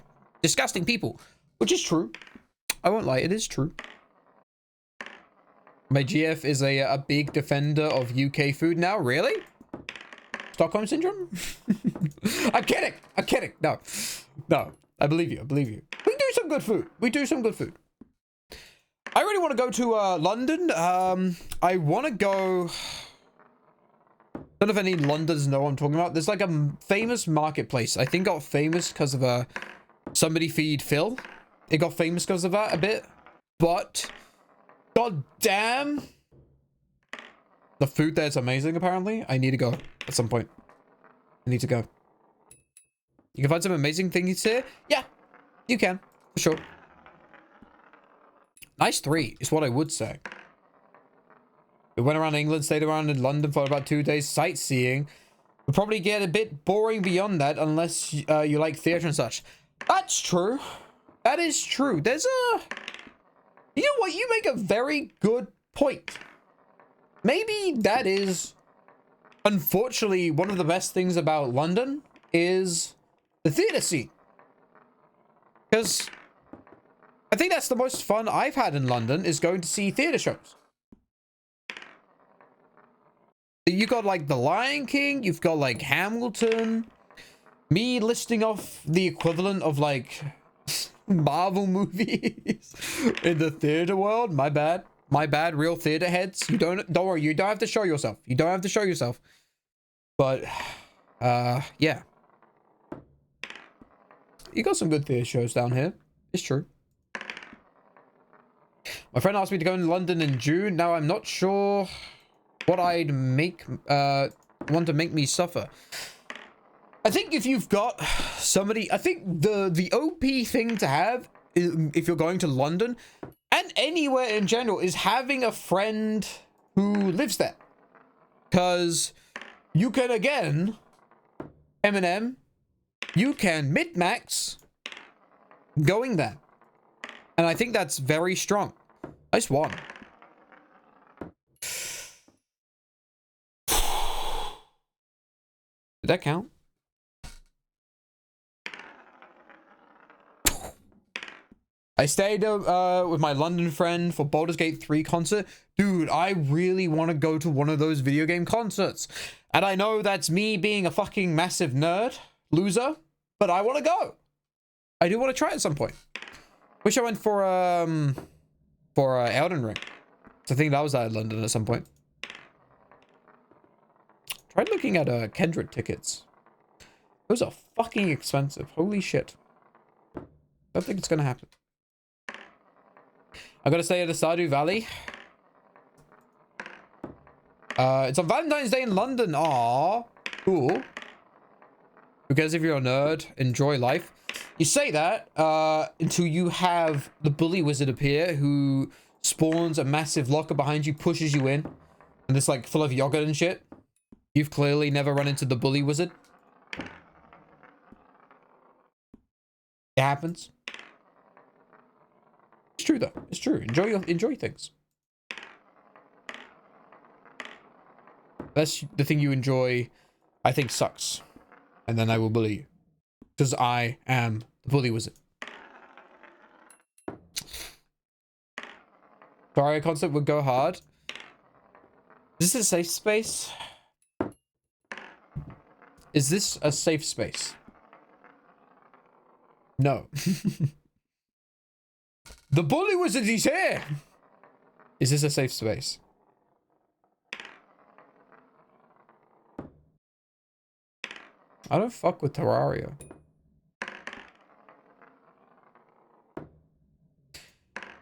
disgusting people, which is true. I won't lie, it is true. My GF is a big defender of UK food now. Really? Stockholm syndrome? I'm kidding. No, I believe you. We do some good food. I really want to go to London. I want to go. Don't know if any Londoners know what I'm talking about. There's like a famous marketplace. I think got famous because of Somebody Feed Phil. It got famous because of that a bit. But god damn, the food there is amazing. Apparently, I need to go at some point. I need to go. You can find some amazing things here. Yeah, you can for sure. Nice 3 is what I would say. We went around England, stayed around in London for about 2 days sightseeing. We'll probably get a bit boring beyond that unless you like theater and such. That's true. That is true. There's a... You know what? You make a very good point. Maybe that is, unfortunately, one of the best things about London is the theater scene. Because I think that's the most fun I've had in London is going to see theater shows. You got like The Lion King, you've got like Hamilton, me listing off the equivalent of like Marvel movies in the theater world. My bad, real theater heads. Don't worry, you don't have to show yourself. But yeah, you got some good theater shows down here. It's true. My friend asked me to go in London in June. Now I'm not sure what I'd want to make me suffer. I think if you've got somebody, I think the OP thing to have is, if you're going to London and anywhere in general, is having a friend who lives there. Because you can, again, Eminem, you can min-max going there. And I think that's very strong. Nice one. Did that count? I stayed with my London friend for Baldur's Gate 3 concert. Dude, I really want to go to one of those video game concerts. And I know that's me being a fucking massive nerd, loser, but I want to go. I do want to try at some point. Wish I went for Elden Ring. So I think that was out of London at some point. Tried looking at Kendrick tickets. Those are fucking expensive. Holy shit. Don't think it's gonna happen. I gotta stay at the Stardew Valley. It's on Valentine's Day in London. Aww. Cool. Because if you're a nerd, enjoy life. You say that until you have the bully wizard appear, who spawns a massive locker behind you, pushes you in, and it's like full of yogurt and shit. You've clearly never run into the bully wizard. It happens. It's true though. It's true. Enjoy things. That's the thing you enjoy, I think sucks. And then I will bully you. Because I am the bully wizard. Barrier concept would go hard. Is this a safe space? Is this a safe space? No. The bully wizard is here! Is this a safe space? I don't fuck with Terraria.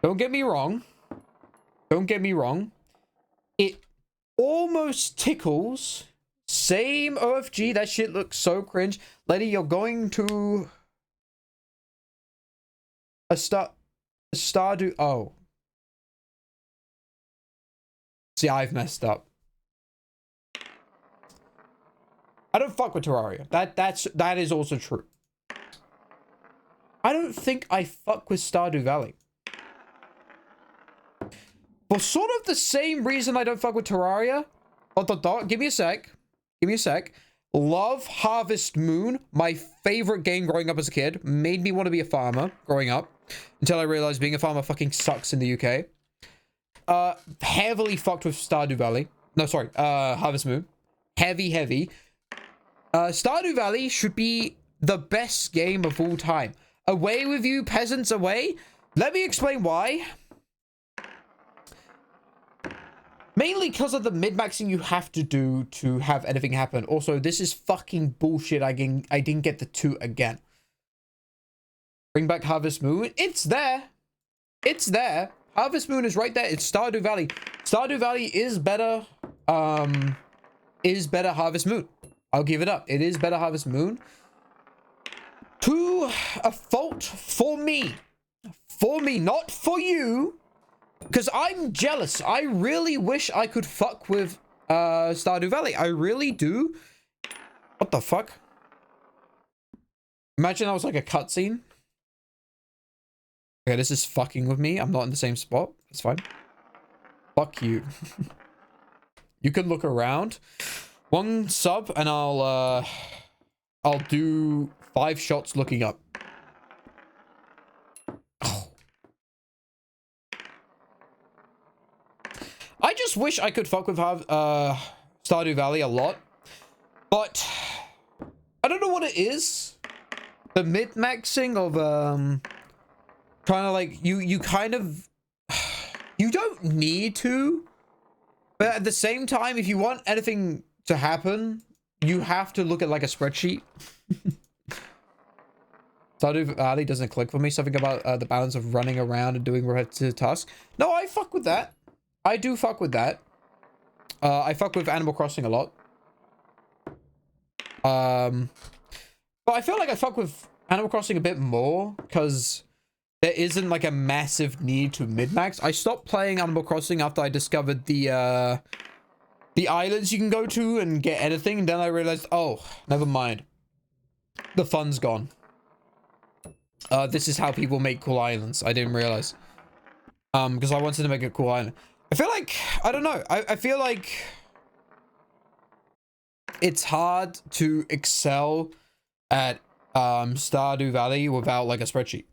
Don't get me wrong. Don't get me wrong. It almost tickles. Same OFG. That shit looks so cringe. Lady, you're going to a Stardew. Oh. See, I've messed up. I don't fuck with Terraria. That is also true. I don't think I fuck with Stardew Valley. For sort of the same reason I don't fuck with Terraria. Give me a sec. Give me a sec. Love Harvest Moon. My favorite game growing up as a kid. Made me want to be a farmer growing up. Until I realized being a farmer fucking sucks in the UK. Heavily fucked with Stardew Valley. No, sorry. Harvest Moon. Heavy. Stardew Valley should be the best game of all time. Away with you, peasants, away. Let me explain why. Mainly because of the mid-maxing you have to do to have anything happen. Also, this is fucking bullshit. I didn't get the 2 again. Bring back Harvest Moon. It's there. It's there. Harvest Moon is right there. It's Stardew Valley. Stardew Valley is better. Is better Harvest Moon. I'll give it up. It is better Harvest Moon. To a fault for me. For me, not for you. Because I'm jealous. I really wish I could fuck with Stardew Valley. I really do. What the fuck? Imagine that was like a cutscene. Okay, this is fucking with me. I'm not in the same spot. That's fine. Fuck you. You can look around. 1 sub and I'll do 5 shots looking up. Oh. I just wish I could fuck with Stardew Valley a lot. But I don't know what it is. The mid-maxing of trying to like you kind of you don't need to, but at the same time, if you want anything to happen, you have to look at like a spreadsheet. Stardew Valley doesn't click for me. Something about the balance of running around and doing repetitive tasks. No, I fuck with that. I do fuck with that. I fuck with Animal Crossing a lot. But I feel like I fuck with Animal Crossing a bit more because there isn't like a massive need to min-max. I stopped playing Animal Crossing after I discovered the islands you can go to and get anything, and then I realized, oh, never mind. The fun's gone. This is how people make cool islands. I didn't realize. Because I wanted to make a cool island. I feel like, I don't know. I feel like it's hard to excel at Stardew Valley without like a spreadsheet.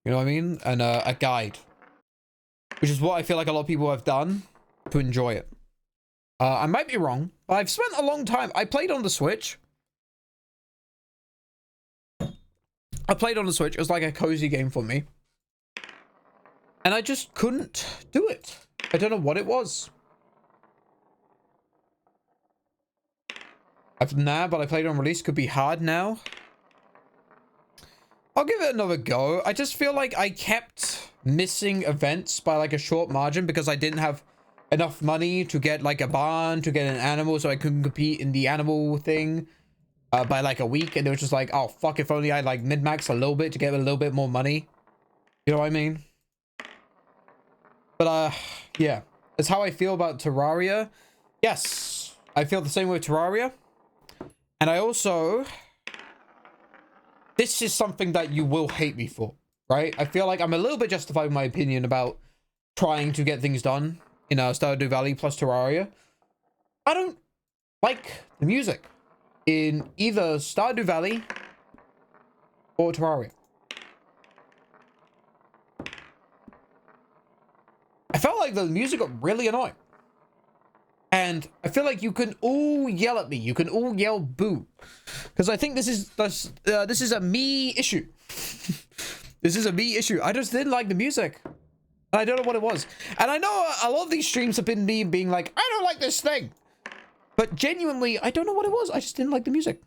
You know what I mean? And a guide. Which is what I feel like a lot of people have done to enjoy it. I might be wrong, but I've spent a long time. I played on the Switch. It was like a cozy game for me. And I just couldn't do it. I don't know what it was. But I played on release. Could be hard now. I'll give it another go. I just feel like I kept missing events by like a short margin because I didn't have enough money to get like a barn, to get an animal so I couldn't compete in the animal thing. by like a week, and it was just like, oh fuck, if only I like min-max a little bit to get a little bit more money. You know what I mean? But yeah, that's how I feel about Terraria. Yes, I feel the same way with Terraria. And I also, this is something that you will hate me for, right? I feel like I'm a little bit justified in my opinion about trying to get things done in Stardew Valley plus Terraria. I don't like the music in either Stardew Valley or Terraria. I felt like the music got really annoying. And I feel like you can all yell at me. You can all yell boo. Because I think this is a me issue. This is a me issue. I just didn't like the music. I don't know what it was. And I know a lot of these streams have been me being like, I don't like this thing. But genuinely, I don't know what it was. I just didn't like the music.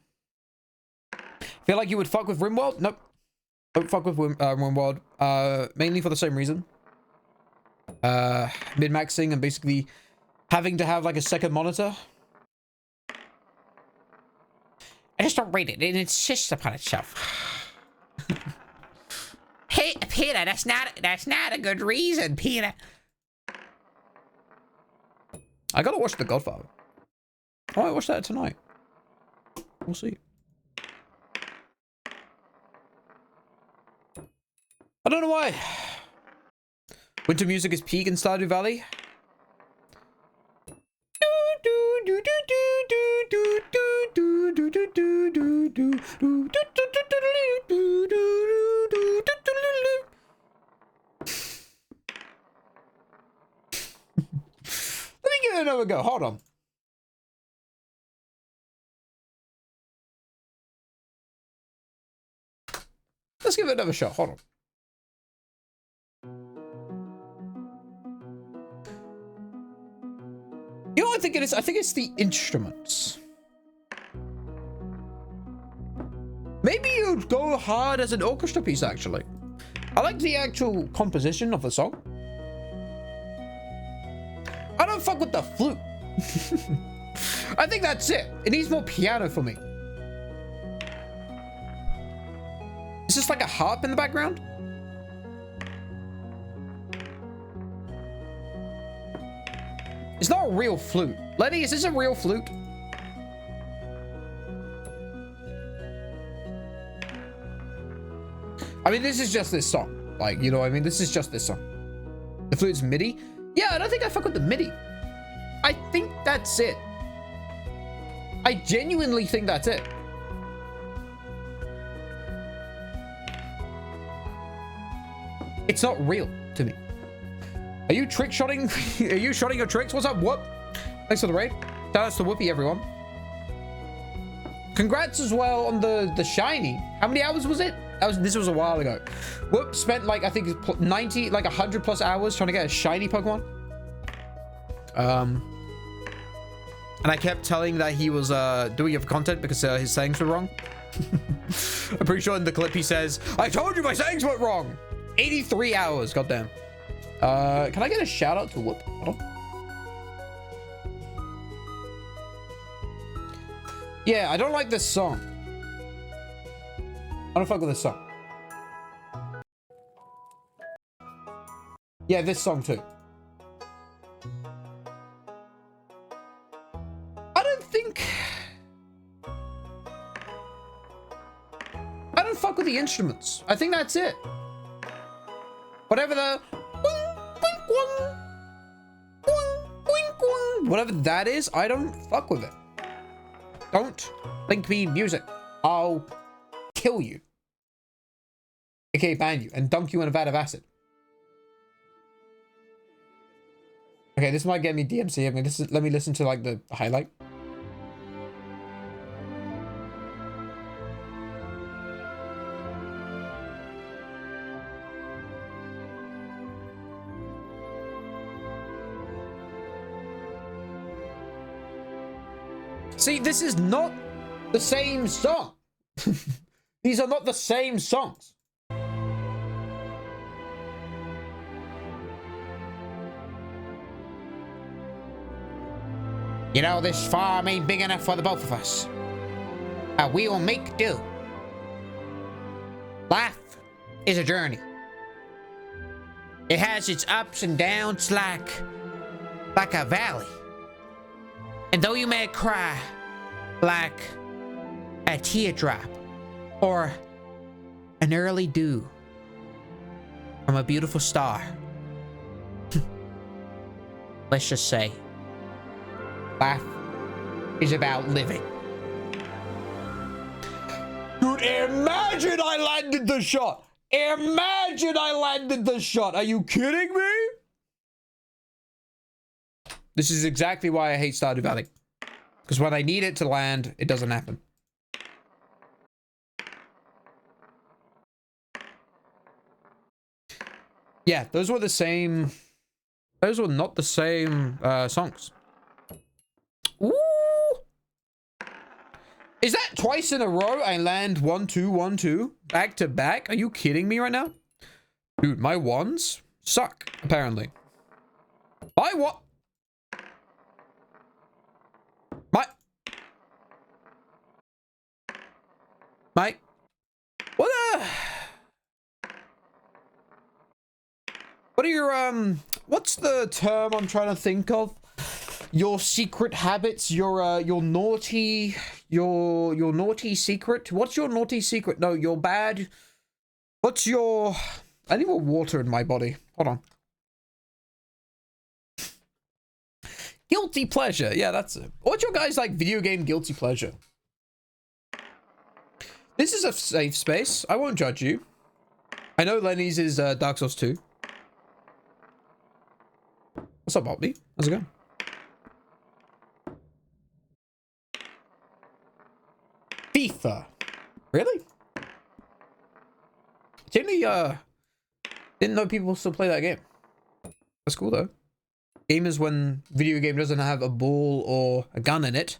Feel like you would fuck with RimWorld? Nope. Don't fuck with RimWorld. Mainly for the same reason. Min-maxing and basically having to have like a second monitor. I just don't rate it. It insists upon itself. Hey, Peter, that's not a good reason, Peter. I gotta watch The Godfather. I might watch that tonight. We'll see. I don't know why. Winter music is peak in Stardew Valley. Let me give it another go. Hold on. Let's give it another shot. Hold on. You know what I think it is? I think it's the instruments. Maybe you'd go hard as an orchestra piece, actually. I like the actual composition of the song. I don't fuck with the flute. I think that's it. It needs more piano for me. Is this like a harp in the background? It's not a real flute. Lenny, is this a real flute? I mean, this is just this song. Like, you know what I mean? This is just this song. The flute's MIDI? Yeah, I don't think I fuck with the MIDI. I think that's it. I genuinely think that's it. It's not real to me. Are you trick shotting? Are you shotting your tricks? What's up, Whoop? Thanks for the raid. Shout outs to Whoopie, everyone. Congrats as well on the shiny. How many hours was it? This was a while ago. Whoop spent like, I think 90, like 100 plus hours trying to get a shiny Pokemon. And I kept telling that he was doing it for content because his settings were wrong. I'm pretty sure in the clip he says, I told you my settings went wrong. 83 hours, goddamn. Can I get a shout out to Whoop? Hold on. Yeah, I don't like this song. I don't fuck with this song. Yeah, this song too. I don't fuck with the instruments. I think that's it. Whatever the whatever that is, I don't fuck with it. Don't link me music. I'll kill you. AKA ban you and dunk you in a vat of acid. Okay, this might get me DMC. I mean, let me listen to like the highlight. See, this is not the same song. These are not the same songs. You know, this farm ain't big enough for the both of us. We will make do. Life is a journey. It has its ups and downs like a valley. And though you may cry like a teardrop or an early dew from a beautiful star, let's just say life is about living. Dude, imagine I landed the shot. Imagine I landed the shot. Are you kidding me? This is exactly why I hate Stardew Valley. Because when I need it to land, it doesn't happen. Yeah, those were the same. Those were not the same songs. Ooh. Is that twice in a row I land 1, 2, 1, 2 back to back? Are you kidding me right now? Dude, my ones suck, apparently. My what? My what are your what's the term I'm trying to think of? Your secret habits, your naughty secret. What's your naughty secret? No, your bad. What's your? I need more water in my body. Hold on. Guilty pleasure. Yeah, that's it. What's your guys like video game guilty pleasure? This is a safe space. I won't judge you. I know Lenny's is Dark Souls 2. What's up, Bobby? How's it going? FIFA. Really? Didn't know people still play that game. That's cool though. Game is when video game doesn't have a ball or a gun in it.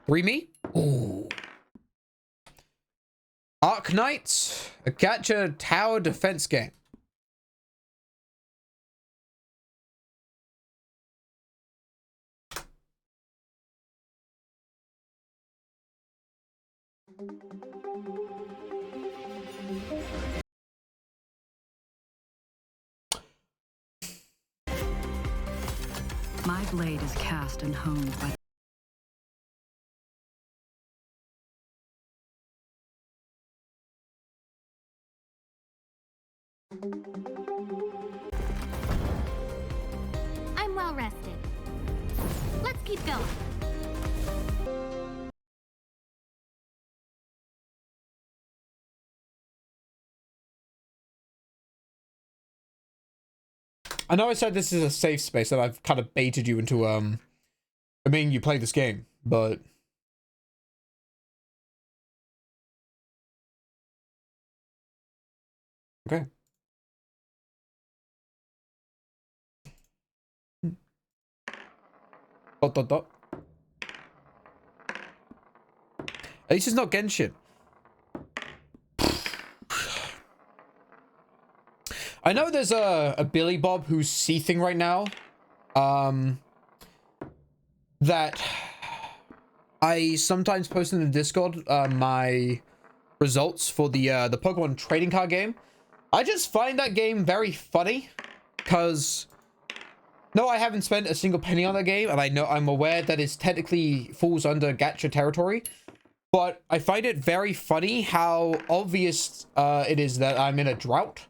3 me? Ooh. Ark Knights, a gacha tower defense game. My blade is cast and honed by I'm well rested. Let's keep going. I know I said this is a safe space and I've kind of baited you into I mean you play this game, but okay. Dot dot dot. At least it's not Genshin. I know there's a Billy Bob who's seething right now. That I sometimes post in the Discord my results for the Pokemon trading card game. I just find that game very funny because no, I haven't spent a single penny on that game, and I'm aware that it technically falls under gacha territory. But I find it very funny how obvious it is that I'm in a drought.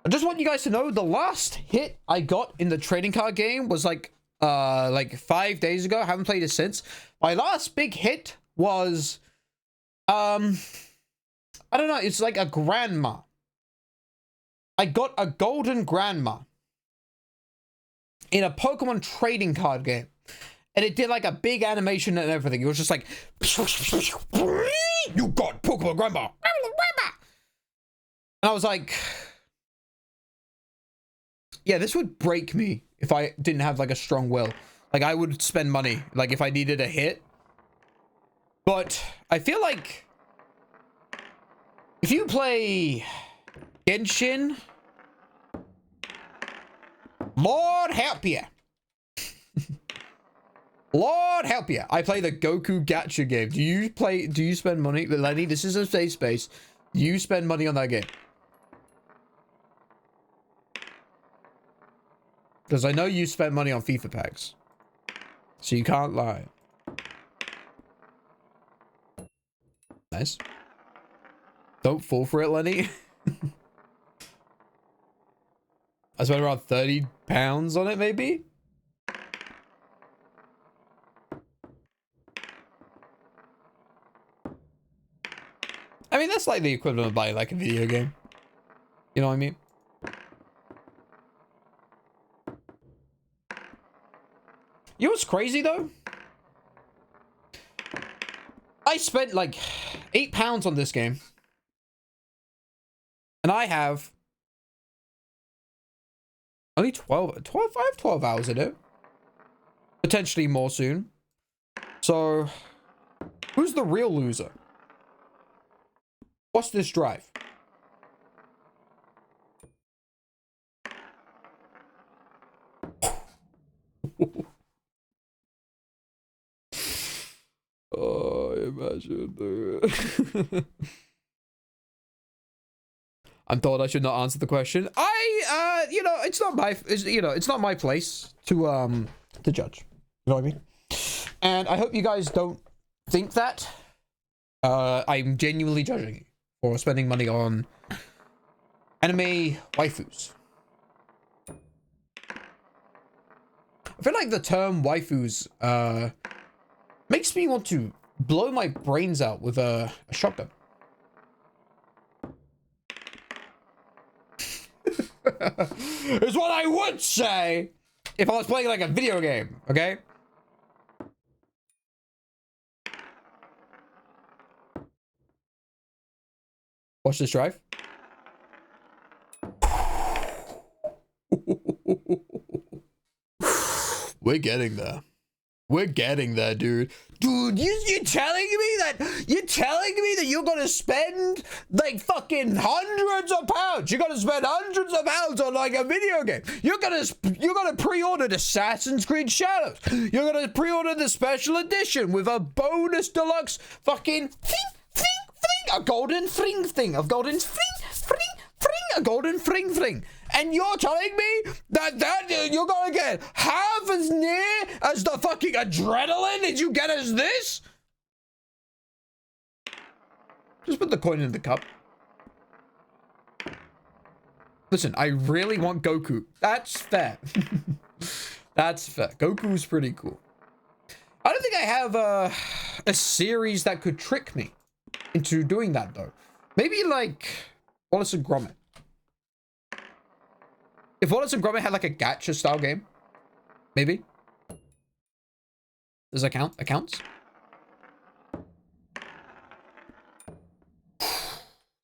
I just want you guys to know the last hit I got in the trading card game was like 5 days ago. I haven't played it since. My last big hit was I don't know, it's like a grandma. I got a golden grandma in a Pokemon trading card game. And it did like a big animation and everything. It was just like, you got Pokemon grandma. And I was like, yeah, this would break me if I didn't have like a strong will. Like I would spend money, like if I needed a hit. But I feel like if you play Genshin, Lord help you. Lord help you. I play the Goku gacha game. Do you spend money? Lenny, this is a safe space. Do you spend money on that game? Because I know you spent money on FIFA packs. So you can't lie. Nice. Don't fall for it, Lenny. I spent around £30 on it, maybe? I mean, that's like the equivalent of buying like a video game. You know what I mean? You know what's crazy though? I spent like £8 on this game. And I have only 12. I have 12 hours in it. Potentially more soon. So, who's the real loser? What's this drive? Oh, imagine, dude. I'm told I should not answer the question. You know, it's not my place to judge. You know what I mean? And I hope you guys don't think that. I'm genuinely judging you for spending money on anime waifus. I feel like the term waifus makes me want to blow my brains out with a shotgun. Is what I would say if I was playing like a video game, okay? Watch this drive. We're getting there. We're getting there, dude. Dude, you're telling me that you're gonna spend like fucking hundreds of pounds. You're gonna spend hundreds of pounds on like a video game. You're gonna pre-order Assassin's Creed Shadows. You're gonna pre-order the special edition with a bonus deluxe fucking a golden thing, a golden a golden thing. And you're telling me that you're gonna get half as near as the fucking adrenaline that you get as this? Just put the coin in the cup. Listen, I really want Goku. That's fair. That's fair. Goku's pretty cool. I don't think I have a series that could trick me into doing that though. Maybe like Wallace and Gromit. If Wallace and Gromit had like a gacha style game, maybe. Does that count? That counts?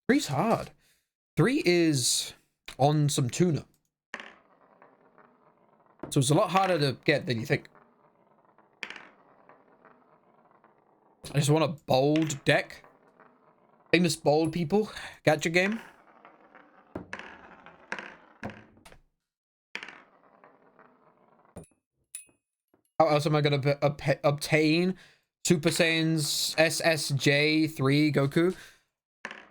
3's hard. 3 is on some tuna. So it's a lot harder to get than you think. I just want a bold deck. Famous bold people. Gacha game. How else am I going to obtain Super Saiyan's SSJ3 Goku?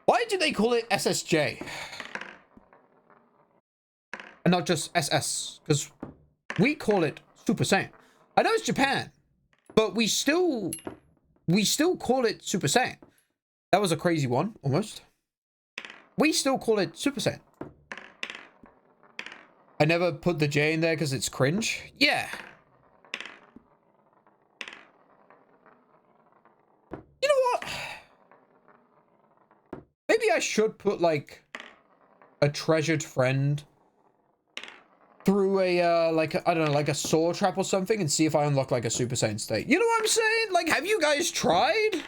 Why do they call it SSJ? And not just SS? Because we call it Super Saiyan. I know it's Japan, but we still call it Super Saiyan. That was a crazy one, almost. We still call it Super Saiyan. I never put the J in there because it's cringe. Yeah. You know what? Maybe I should put like a treasured friend through a like I don't know, like a saw trap or something, and see if I unlock like a Super Saiyan state. You know what I'm saying? Like, have you guys tried?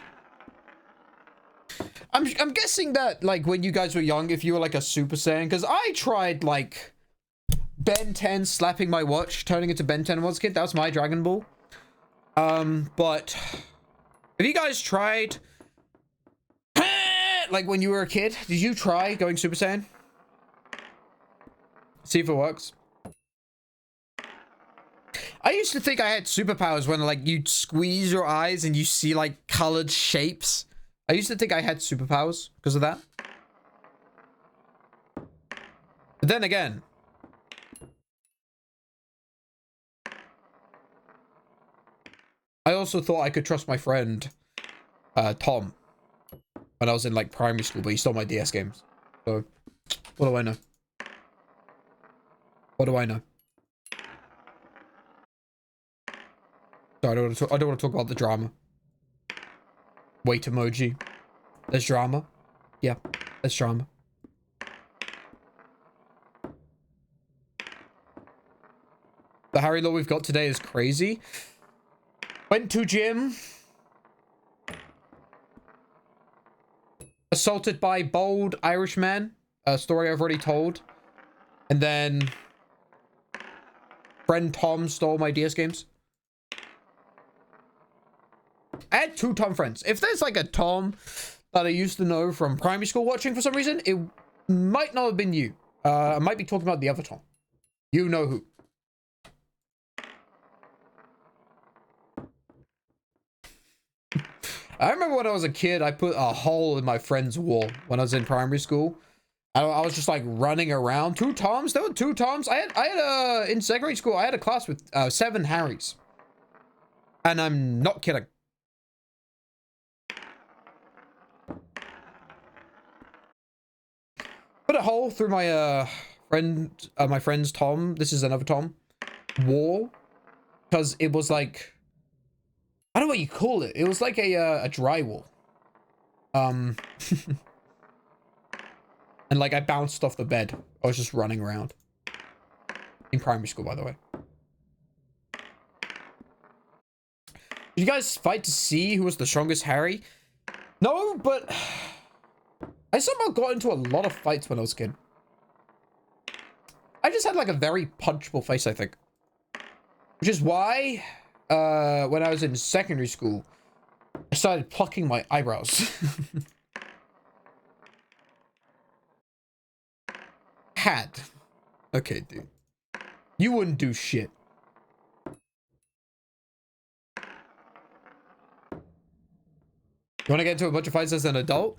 I'm guessing that like when you guys were young, if you were like a Super Saiyan, because I tried like Ben 10 slapping my watch, turning into Ben 10 when I was a kid. That was my Dragon Ball. But have you guys tried like when you were a kid? Did you try going Super Saiyan? See if it works. I used to think I had superpowers when like you squeeze your eyes and you see like colored shapes. I used to think I had superpowers because of that. But then again, I also thought I could trust my friend, Tom, when I was in like primary school, but he stole my DS games. So, what do I know? What do I know? Sorry, I don't want to talk about the drama. Wait emoji. There's drama. Yeah, there's drama. The Harry lore we've got today is crazy. Went to gym. Assaulted by bold Irishman. A story I've already told. And then friend Tom stole my DS games. I had 2 Tom friends. If there's like a Tom that I used to know from primary school watching for some reason, it might not have been you. I might be talking about the other Tom. You know who. I remember when I was a kid, I put a hole in my friend's wall when I was in primary school. I was just like running around. 2 Toms? There were 2 Toms. I had in secondary school, I had a class with 7 Harrys. And I'm not kidding. Put a hole through my my friend's Tom. This is another Tom. Wall. Because it was like, I don't know what you call it. It was like a drywall. And like I bounced off the bed. I was just running around. In primary school, by the way. Did you guys fight to see who was the strongest Harry? No, but I somehow got into a lot of fights when I was a kid. I just had like a very punchable face, I think. Which is why, when I was in secondary school, I started plucking my eyebrows. Had. Okay, dude. You wouldn't do shit. You want to get into a bunch of fights as an adult?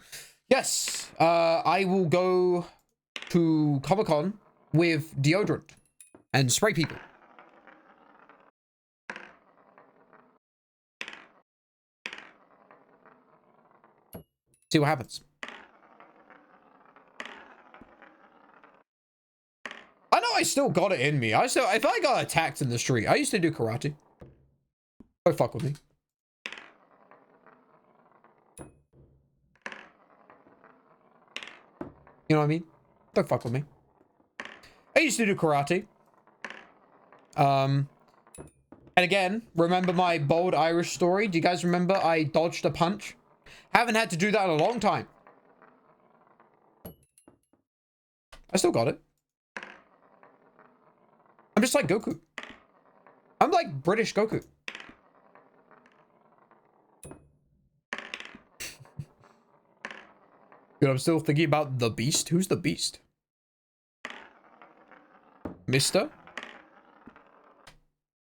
Yes. I will go to Comic-Con with deodorant and spray people. See what happens. I know I still got it in me. If I got attacked in the street, I used to do karate. Don't fuck with me. You know what I mean? Don't fuck with me. I used to do karate. And again, remember my bold Irish story? Do you guys remember I dodged a punch? Haven't had to do that in a long time. I still got it. I'm just like Goku. I'm like British Goku. Dude, I'm still thinking about the Beast. Who's the Beast? Mister?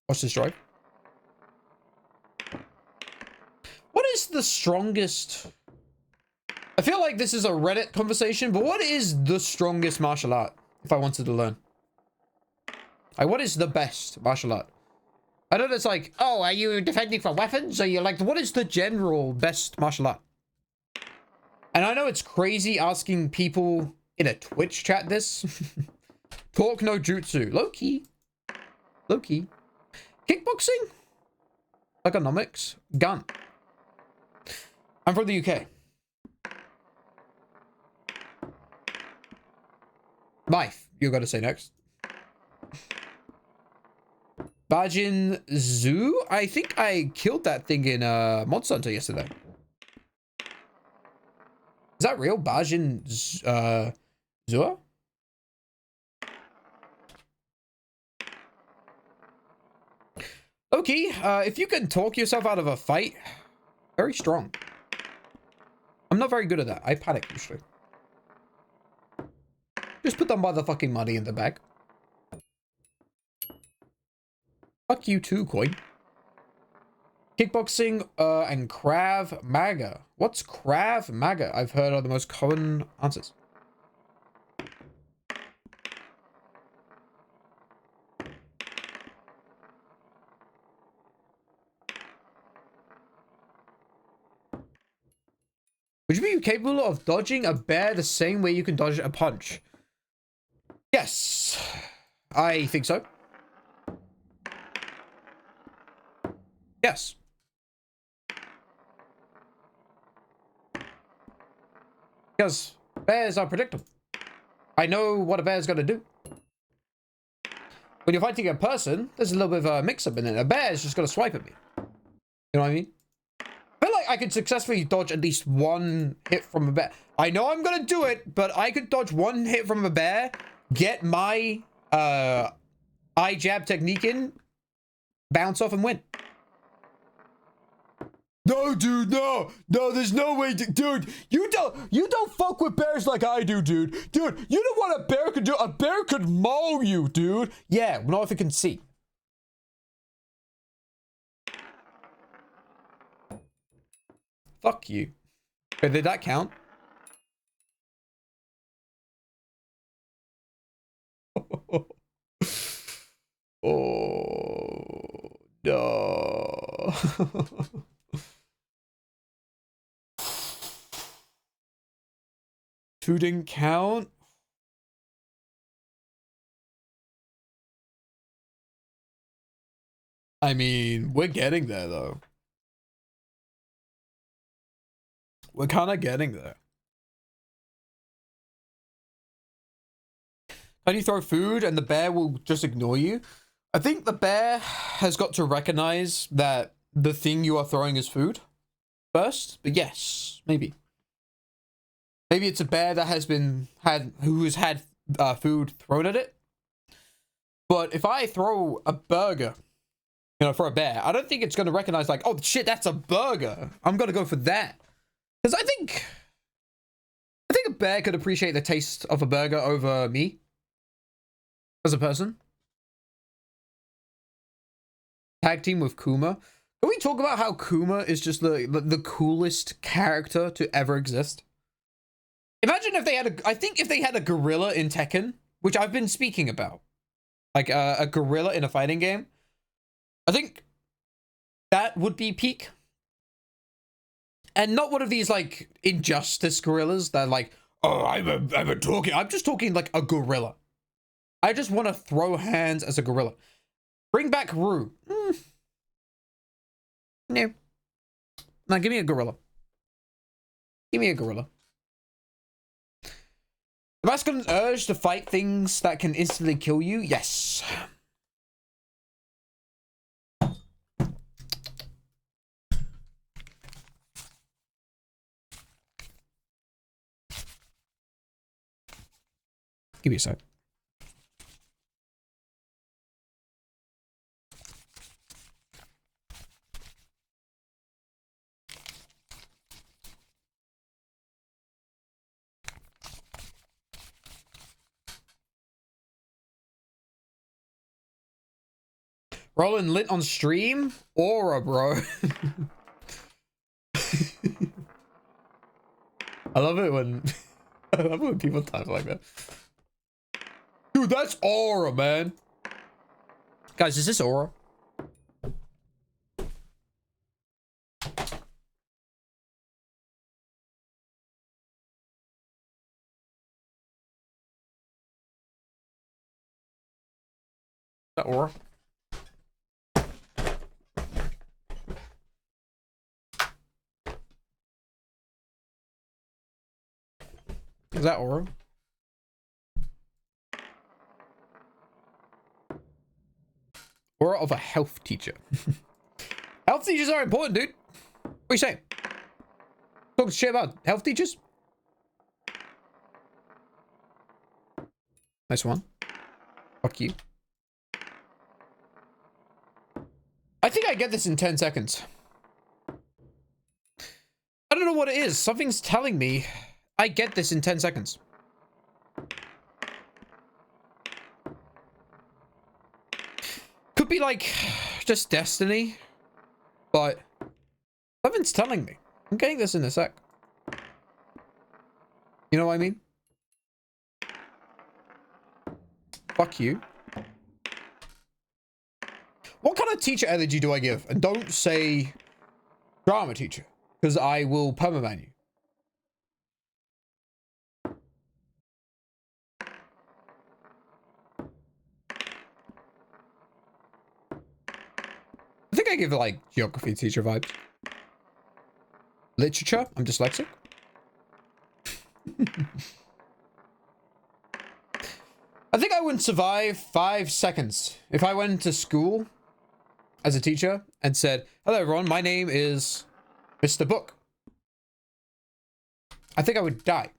Watch this drive. What is the strongest... I feel like this is a Reddit conversation, but what is the strongest martial art if I wanted to learn? Like, what is the best martial art? I know it's like, oh, are you defending from weapons? Are you like, what is the general best martial art? And I know it's crazy asking people in a Twitch chat this. Talk no jutsu. Low-key. Low-key. Kickboxing? Economics? Gun. I'm from the UK. Knife. You gotta say next. Bajin Zoo? I think I killed that thing in Monster Hunter yesterday. Is that real? Bajin Zua? Okay, if you can talk yourself out of a fight, very strong. I'm not very good at that. I panic usually. Just put the motherfucking money in the bag. Fuck you too, Coin. Kickboxing and Krav Maga. What's Krav Maga? I've heard are the most common answers. Would you be capable of dodging a bear the same way you can dodge a punch? Yes, I think so. Yes. Because bears are predictable. I know what a bear's gonna do. When you're fighting a person, there's a little bit of a mix-up in it. A bear is just gonna swipe at me. You know what I mean? I feel like I could successfully dodge at least one hit from a bear. I know I'm gonna do it, but I could dodge one hit from a bear, get my eye jab technique in, bounce off and win. No, dude, no, there's no way, dude. You don't fuck with bears like I do, dude. Dude, you know what a bear could do? A bear could maul you, dude. Yeah, not if it can see. Fuck you. Okay, did that count? Oh no. Two didn't count. I mean, we're getting there though. We're kind of getting there. Can you throw food and the bear will just ignore you? I think the bear has got to recognize that the thing you are throwing is food first, but yes, maybe. Maybe it's a bear that has who has had food thrown at it. But if I throw a burger, you know, for a bear, I don't think it's going to recognize like, oh shit, that's a burger. I'm going to go for that. Because I think a bear could appreciate the taste of a burger over me as a person. Tag team with Kuma. Can we talk about how Kuma is just the coolest character to ever exist? Imagine if they had I think if they had a gorilla in Tekken, which I've been speaking about, like a gorilla in a fighting game, I think that would be peak. And not one of these like injustice gorillas that are like, oh, I'm just talking like a gorilla. I just want to throw hands as a gorilla. Bring back Rue. No. No, give me a gorilla. Give me a gorilla. The masculine urge to fight things that can instantly kill you? Yes. Give me a sec. Rolling lit on stream? Aura, bro. I love it when people type like that. Dude, that's Aura, man. Guys, is this Aura? Is that Aura? Is that Aura? Aura of a health teacher. Health teachers are important, dude. What are you saying? Talking shit about health teachers? Nice one. Fuck you. I think I get this in 10 seconds. I don't know what it is. Something's telling me I get this in 10 seconds. Could be like just destiny, but something's telling me. I'm getting this in a sec. You know what I mean? Fuck you. What kind of teacher energy do I give? And don't say drama teacher, because I will permaban you. I think I give like geography teacher vibes. Literature, I'm dyslexic. I think I wouldn't survive 5 seconds if I went to school as a teacher and said, hello everyone, my name is Mr. Book. I think I would die.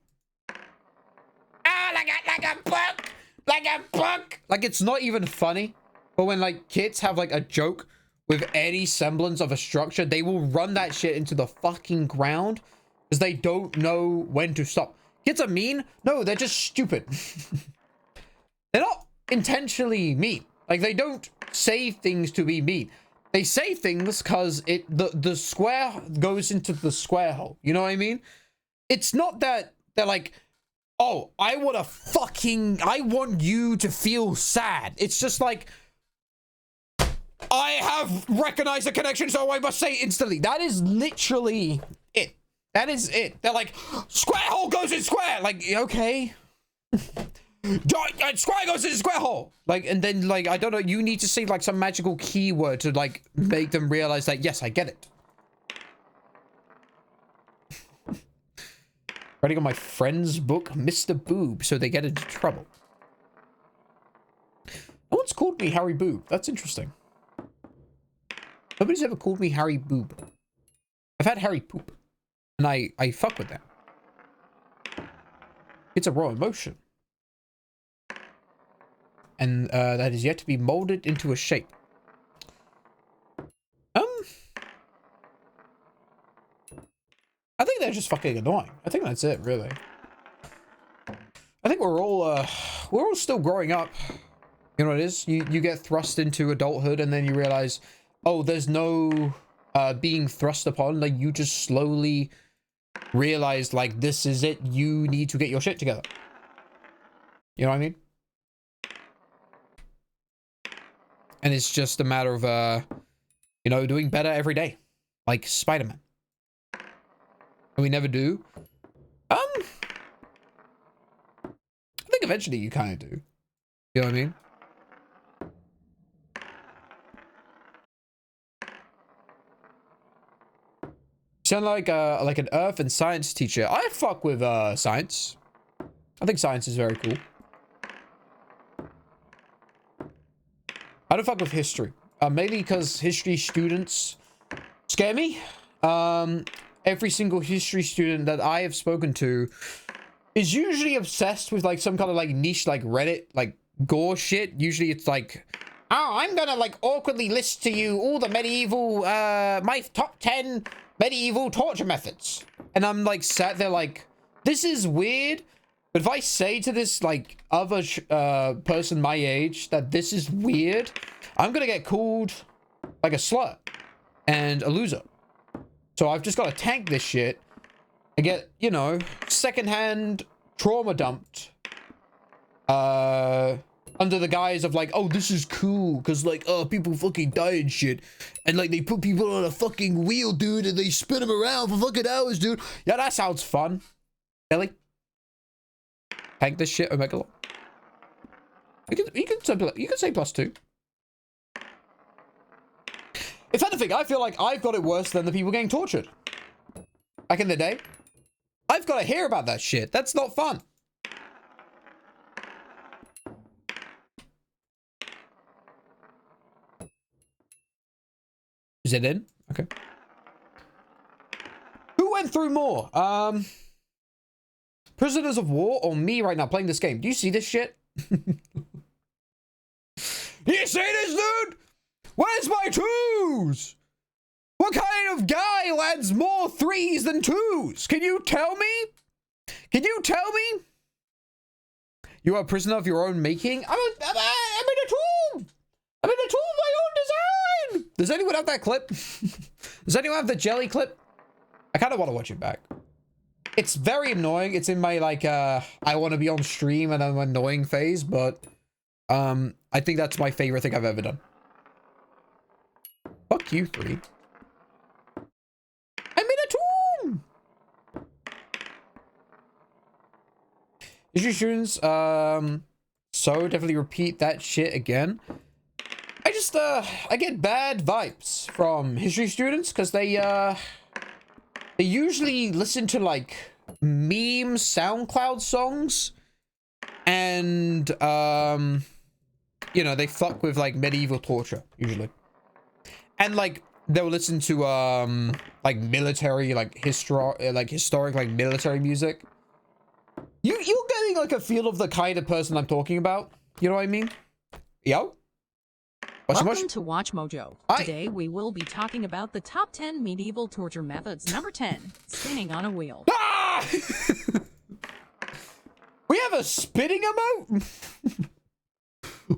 Oh, like a book! Like a book! Like, it's not even funny, but when like kids have like a joke with any semblance of a structure, they will run that shit into the fucking ground because they don't know when to stop. Kids are mean? No, they're just stupid. They're not intentionally mean. Like, they don't say things to be mean. They say things because the square goes into the square hole. You know what I mean? It's not that they're like, oh, I want you to feel sad. It's just like, I have recognized the connection, so I must say instantly. That is literally it. That is it. They're like, square hole goes in square. Like, okay. Square goes in square hole. Like, and then, like, I don't know, you need to say, like, some magical keyword to, like, make them realize that, yes, I get it. Writing on my friend's book, Mr. Boob, so they get into trouble. No one's called me Harry Boob. That's interesting. Nobody's ever called me Harry Boob. I've had Harry Poop. And I fuck with that. It's a raw emotion. And that is yet to be molded into a shape. I think they're just fucking annoying. I think that's it, really. I think we're all still growing up. You know what it is? You get thrust into adulthood and then you realize, oh, there's no being thrust upon. Like, you just slowly realize, like, this is it. You need to get your shit together. You know what I mean? And it's just a matter of, you know, doing better every day. Like Spider-Man. And we never do. I think eventually you kind of do. You know what I mean? Sound like an earth and science teacher. I fuck with science. I think science is very cool. I don't fuck with history. Mainly because history students scare me. Every single history student that I have spoken to is usually obsessed with like some kind of like niche like Reddit like gore shit. Usually it's like, oh, I'm gonna like awkwardly list to you all the medieval my top 10 medieval torture methods. And I'm like sat there like, this is weird. But if I say to this like other person my age that this is weird, I'm gonna get called like a slut and a loser. So I've just got to tank this shit and get, you know, secondhand trauma dumped under the guise of like, oh, this is cool because like, oh, people fucking die and shit, and like they put people on a fucking wheel, dude, and they spin them around for fucking hours, dude. Yeah, that sounds fun. Ellie, tank this shit, Omega. You can say +2. If anything, I feel like I've got it worse than the people getting tortured. Back in the day. I've got to hear about that shit. That's not fun. Is it in? Okay. Who went through more? Prisoners of War or me right now playing this game? Do you see this shit? You see this, dude? Where's my 2s? What kind of guy lands more 3s than 2s? Can you tell me? Can you tell me? You are a prisoner of your own making? I'm in a tomb. I'm in a tomb of my Does anyone have that clip? Does anyone have the jelly clip? I kind of want to watch it back. It's very annoying. It's in my like I want to be on stream and I'm annoying phase, but I think that's my favorite thing I've ever done. Fuck you, 3. I'm in a tomb. History students, so definitely repeat that shit again. I just I get bad vibes from history students because they usually listen to like meme SoundCloud songs and you know, they fuck with like medieval torture usually. And like they'll listen to like military like historic like military music. You're getting like a feel of the kind of person I'm talking about. You know what I mean? Yo. Welcome to Watch Mojo. Today we will be talking about the top 10 medieval torture methods. Number 10, spinning on a wheel. Ah! We have a spinning emote?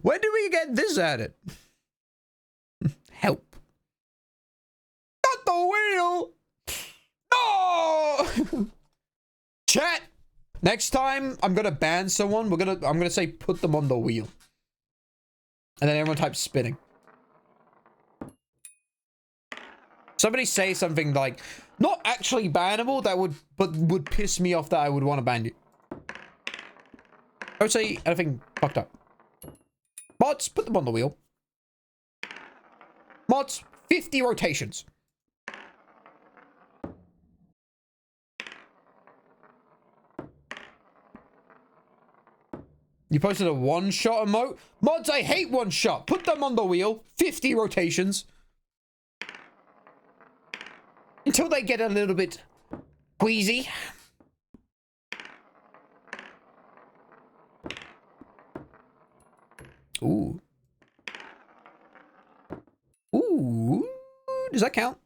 When do we get this added? Help. Not the wheel! No! Chat! Next time I'm gonna ban someone, I'm gonna say put them on the wheel. And then everyone types spinning. Somebody say something like, not actually bannable, that would piss me off that I would want to ban you. I would say anything fucked up. Mods, put them on the wheel. Mods, 50 rotations. You posted a one-shot emote? Mods, I hate one shot. Put them on the wheel. 50 rotations. Until they get a little bit queasy. Ooh. Ooh. Does that count?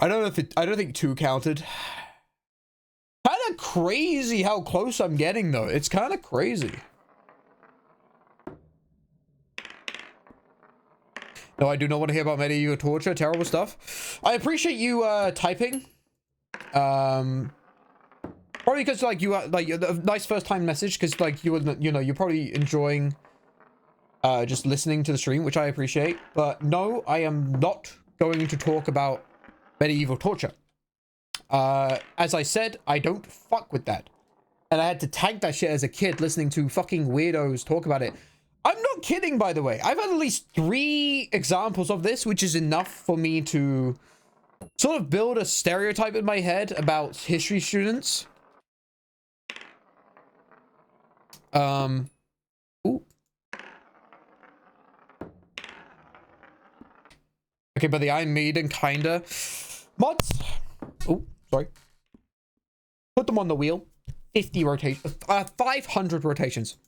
I don't think 2 counted. Kind of crazy how close I'm getting though. It's kind of crazy. No, I do not want to hear about medieval torture. Terrible stuff. I appreciate you typing. Probably because like you are like a nice first time message because like you know you're probably enjoying just listening to the stream, which I appreciate. But no, I am not going to talk about medieval torture. As I said, I don't fuck with that. And I had to tank that shit as a kid listening to fucking weirdos talk about it. I'm not kidding, by the way. I've had at least 3 examples of this, which is enough for me to sort of build a stereotype in my head about history students. Ooh. Okay, but the Iron Maiden, kinda. Mods. Oh, sorry. Put them on the wheel. 50 rotations. 500 rotations.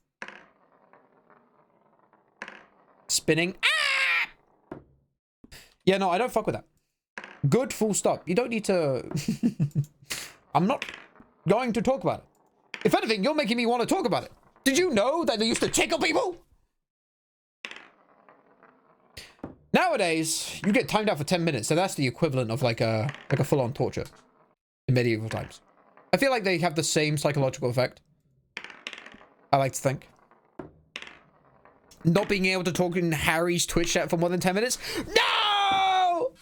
Spinning. Ah! Yeah, no, I don't fuck with that. Good, full stop. You don't need to... I'm not going to talk about it. If anything, you're making me want to talk about it. Did you know that they used to tickle people? Nowadays, you get timed out for 10 minutes, so that's the equivalent of like a full-on torture in medieval times. I feel like they have the same psychological effect. I like to think. Not being able to talk in Harry's Twitch chat for more than 10 minutes. No!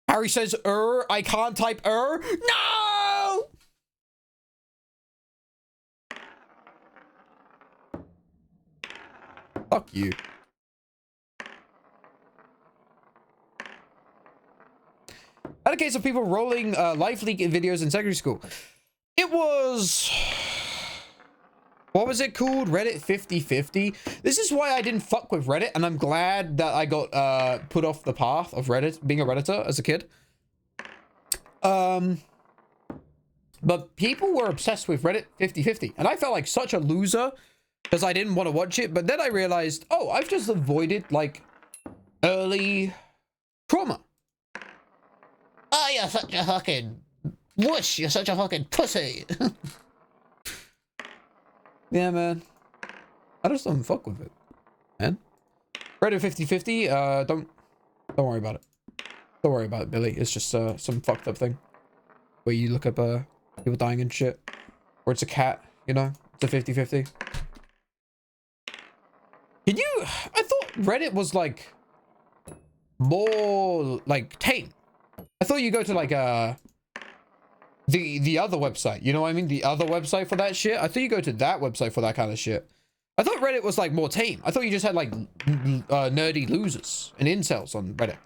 Harry says, I can't type, No! Fuck you. I had a case of people rolling live leak videos in secondary school. It was... What was it called? Reddit 50/50. This is why I didn't fuck with Reddit, and I'm glad that I got put off the path of Reddit, being a Redditor as a kid. But people were obsessed with Reddit 50/50, and I felt like such a loser because I didn't want to watch it. But then I realized, oh, I've just avoided like early trauma. Oh, you're such a fucking Whoosh, you're such a fucking pussy. Yeah, man. I just don't fuck with it, man. Reddit 50/50. Don't worry about it. Don't worry about it, Billy. It's just some fucked up thing where you look up people dying and shit, or it's a cat. You know, it's a 50/50. Can you? I thought Reddit was like more like tame. I thought you go to like the other website. You know what I mean? The other website for that shit. I thought you go to that website for that kind of shit. I thought Reddit was like more tame. I thought you just had like nerdy losers and incels on Reddit.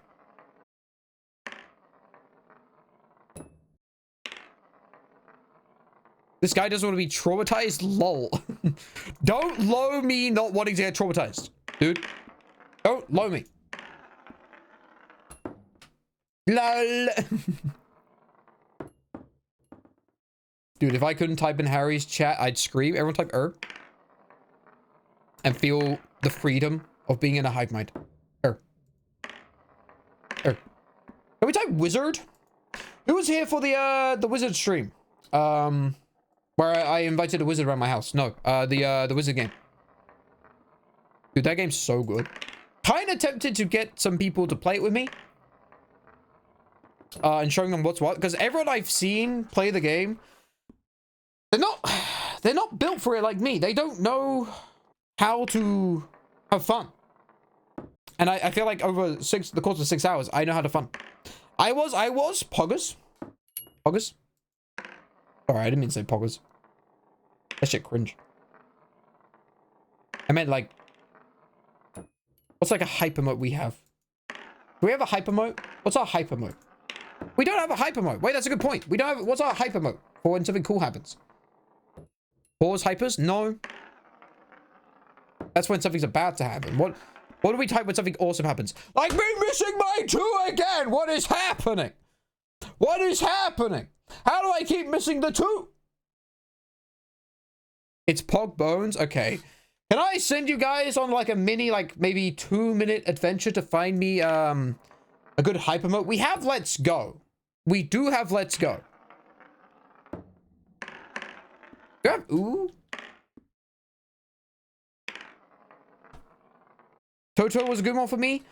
This guy doesn't want to be traumatized? Lol. Don't low me not wanting to get traumatized. Dude. Don't low me. Lol. Dude, if I couldn't type in Harry's chat, I'd scream. Everyone type and feel the freedom of being in a hive mind. Can we type wizard? Who was here for the wizard stream? Where I invited a wizard around my house. No, the wizard game. Dude, that game's so good. Kind of tempted to get some people to play it with me. And showing them what's what. Because everyone I've seen play the game, they're not built for it like me. They don't know how to have fun. And I feel like over the course of 6 hours, I know how to fun. I was poggers. Poggers? Sorry, I didn't mean to say poggers. That shit cringe. I meant like, what's like a hyper mode we have? Do we have a hyper mode? What's our hyper mode? We don't have a hyper mode. Wait, that's a good point. We don't have, what's our hyper mode for when something cool happens? Pause hypers? No. That's when something's about to happen. What do we type when something awesome happens? Like me missing my 2 again. What is happening? What is happening? How do I keep missing the 2? It's Pog Bones. Okay. Can I send you guys on like a mini, like maybe 2-minute adventure to find me a good hyper mode? We have Let's Go. We do have Let's Go. Ooh. Toto was a good one for me.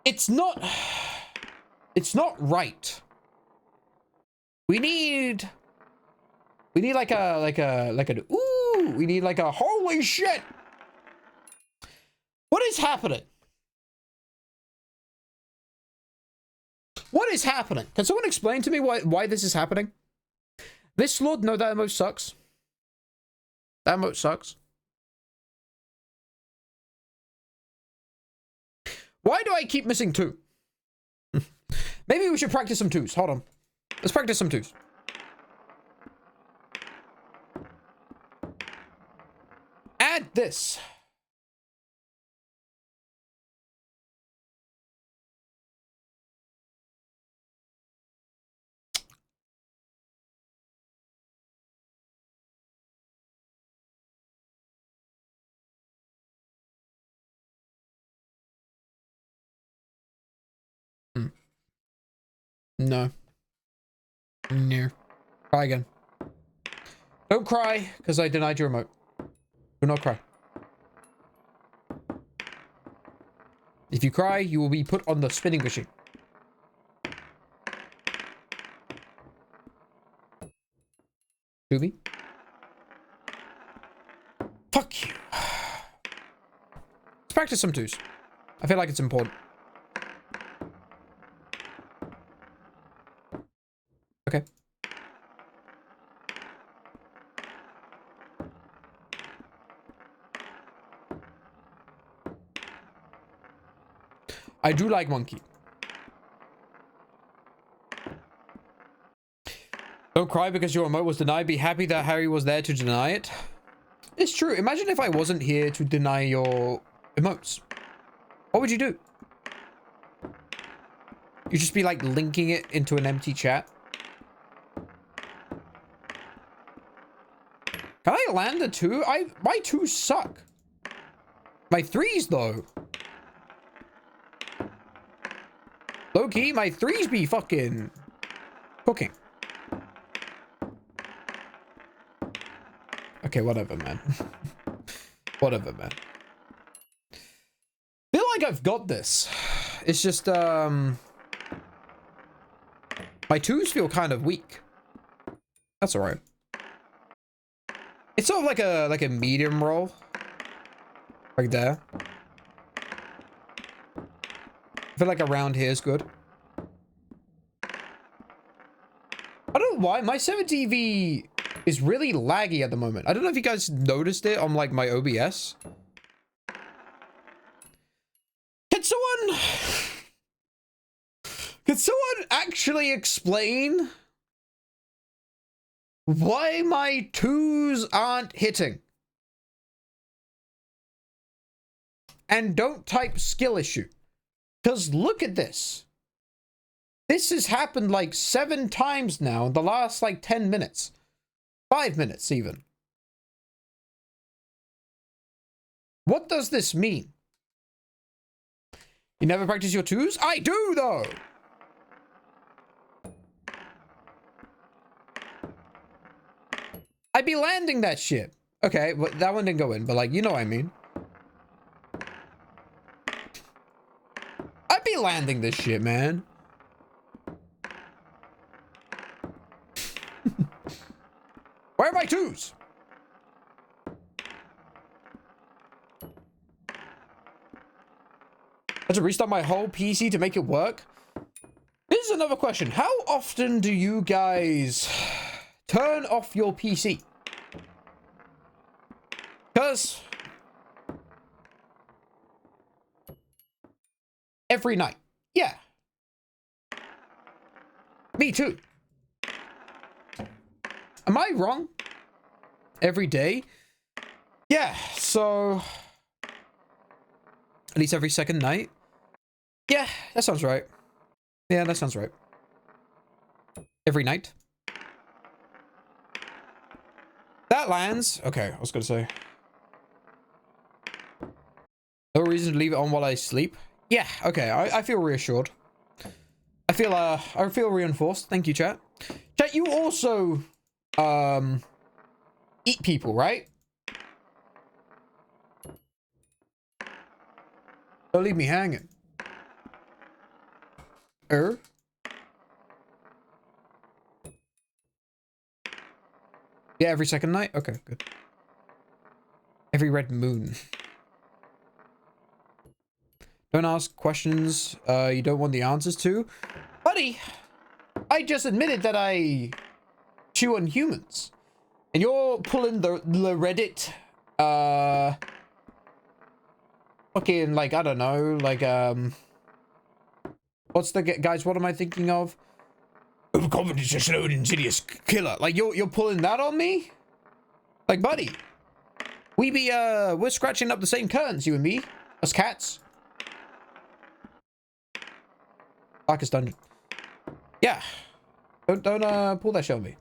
It's not right. We need like an ooh, we need like a holy shit. What is happening? What is happening? Can someone explain to me why this is happening? This Lord, no, that emote sucks. That emote sucks. Why do I keep missing 2? Maybe we should practice some 2s. Hold on. Let's practice some 2s. Add this. No. No. Try again. Don't cry, because I denied your remote. Do not cry. If you cry, you will be put on the spinning machine. Scooby? Fuck you. Let's practice some 2s. I feel like it's important. Okay. I do like monkey. Don't cry because your emote was denied. Be happy that Harry was there to deny it. It's true. Imagine if I wasn't here to deny your emotes. What would you do? You'd just be like linking it into an empty chat. Can I land a 2? My 2s suck. My 3s though. Low key, my 3s be fucking cooking. Okay, whatever, man. Whatever, man. Feel like I've got this. It's just, my twos feel kind of weak. That's all right. It's sort of like a medium roll. Like there. I feel like around here is good. I don't know why. My 7TV is really laggy at the moment. I don't know if you guys noticed it on like my OBS. Can someone actually explain why my twos aren't hitting? And don't type skill issue. Because look at this. This has happened like 7 times now in the last like 10 minutes. 5 minutes even. What does this mean? You never practice your twos? I do though! I'd be landing that shit. Okay, but that one didn't go in, but like, you know what I mean. I'd be landing this shit, man. Where are my twos? I had to restart my whole PC to make it work. This is another question. How often do you guys turn off your PC? Because every night. Yeah. Me too. Am I wrong? Every day? Yeah, so at least every second night. Yeah, that sounds right. Yeah, that sounds right. Every night. That lands. Okay, I was gonna say. No reason to leave it on while I sleep. Yeah, okay, I feel reassured. I feel reinforced. Thank you, chat. Chat, you also eat people, right? Don't leave me hanging. Yeah, every second night? Okay, good. Every red moon. Don't ask questions you don't want the answers to. Buddy, I just admitted that I chew on humans. And you're pulling the Reddit, fucking, like, I don't know, like, what's the, guys, what am I thinking of? Overconfidence, a slow and insidious killer. Like, you're pulling that on me? Like, buddy, we're scratching up the same curtains, you and me, us cats. Darkest dungeon. Yeah. Don't pull that shit on me.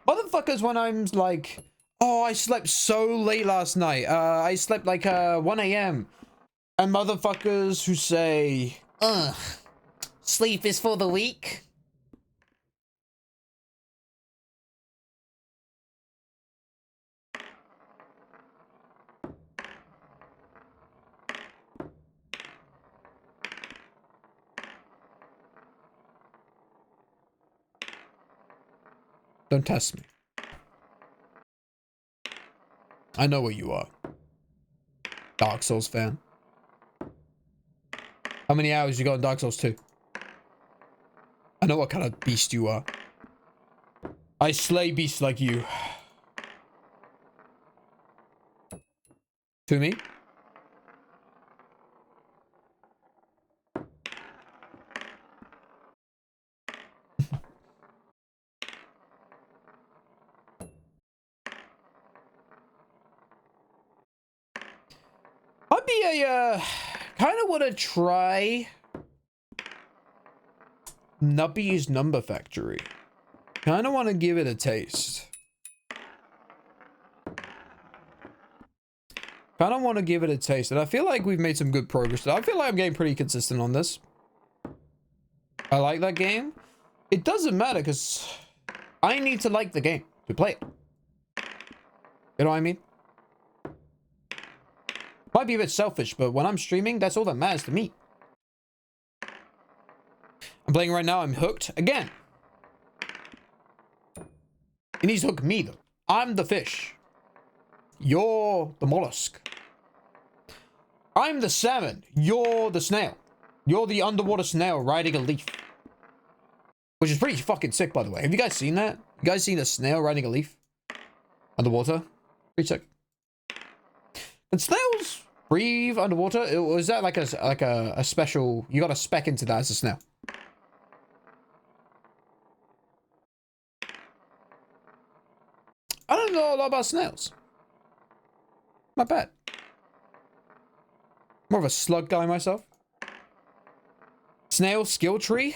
Motherfuckers, when I'm like, oh, I slept so late last night. I slept like 1 a.m. And motherfuckers who say, ugh, sleep is for the weak. Don't test me. I know what you are. Dark Souls fan. How many hours you got in Dark Souls 2? I know what kind of beast you are. I slay beasts like you. To me? I'd be a, kind of want to try Nuppy's Number Factory. Kind of want to give it a taste. Kind of want to give it a taste. And I feel like we've made some good progress. I feel like I'm getting pretty consistent on this. I like that game. It doesn't matter because I need to like the game to play it. You know what I mean? Might be a bit selfish, but when I'm streaming, that's all that matters to me. I'm playing right now. I'm hooked again. It needs to hook me, though. I'm the fish. You're the mollusk. I'm the salmon. You're the snail. You're the underwater snail riding a leaf. Which is pretty fucking sick, by the way. Have you guys seen that? You guys seen a snail riding a leaf? Underwater? Pretty sick. And snails breathe underwater? Or is that like a special... You got to spec into that as a snail? I don't know a lot about snails. Not bad. More of a slug guy myself. Snail skill tree?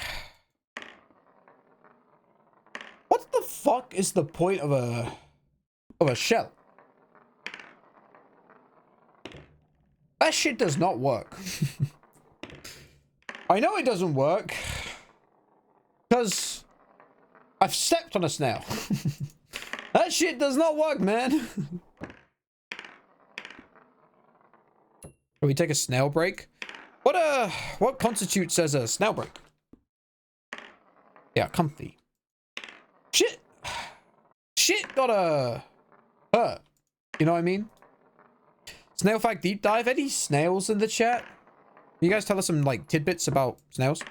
What the fuck is the point of a shell? That shit does not work. I know it doesn't work because I've stepped on a snail. That shit does not work, man. Can we take a snail break? What constitutes as a snail break? Yeah, comfy. Shit gotta hurt. You know what I mean? Snail fact deep dive. Any snails in the chat? You guys tell us some like tidbits about snails.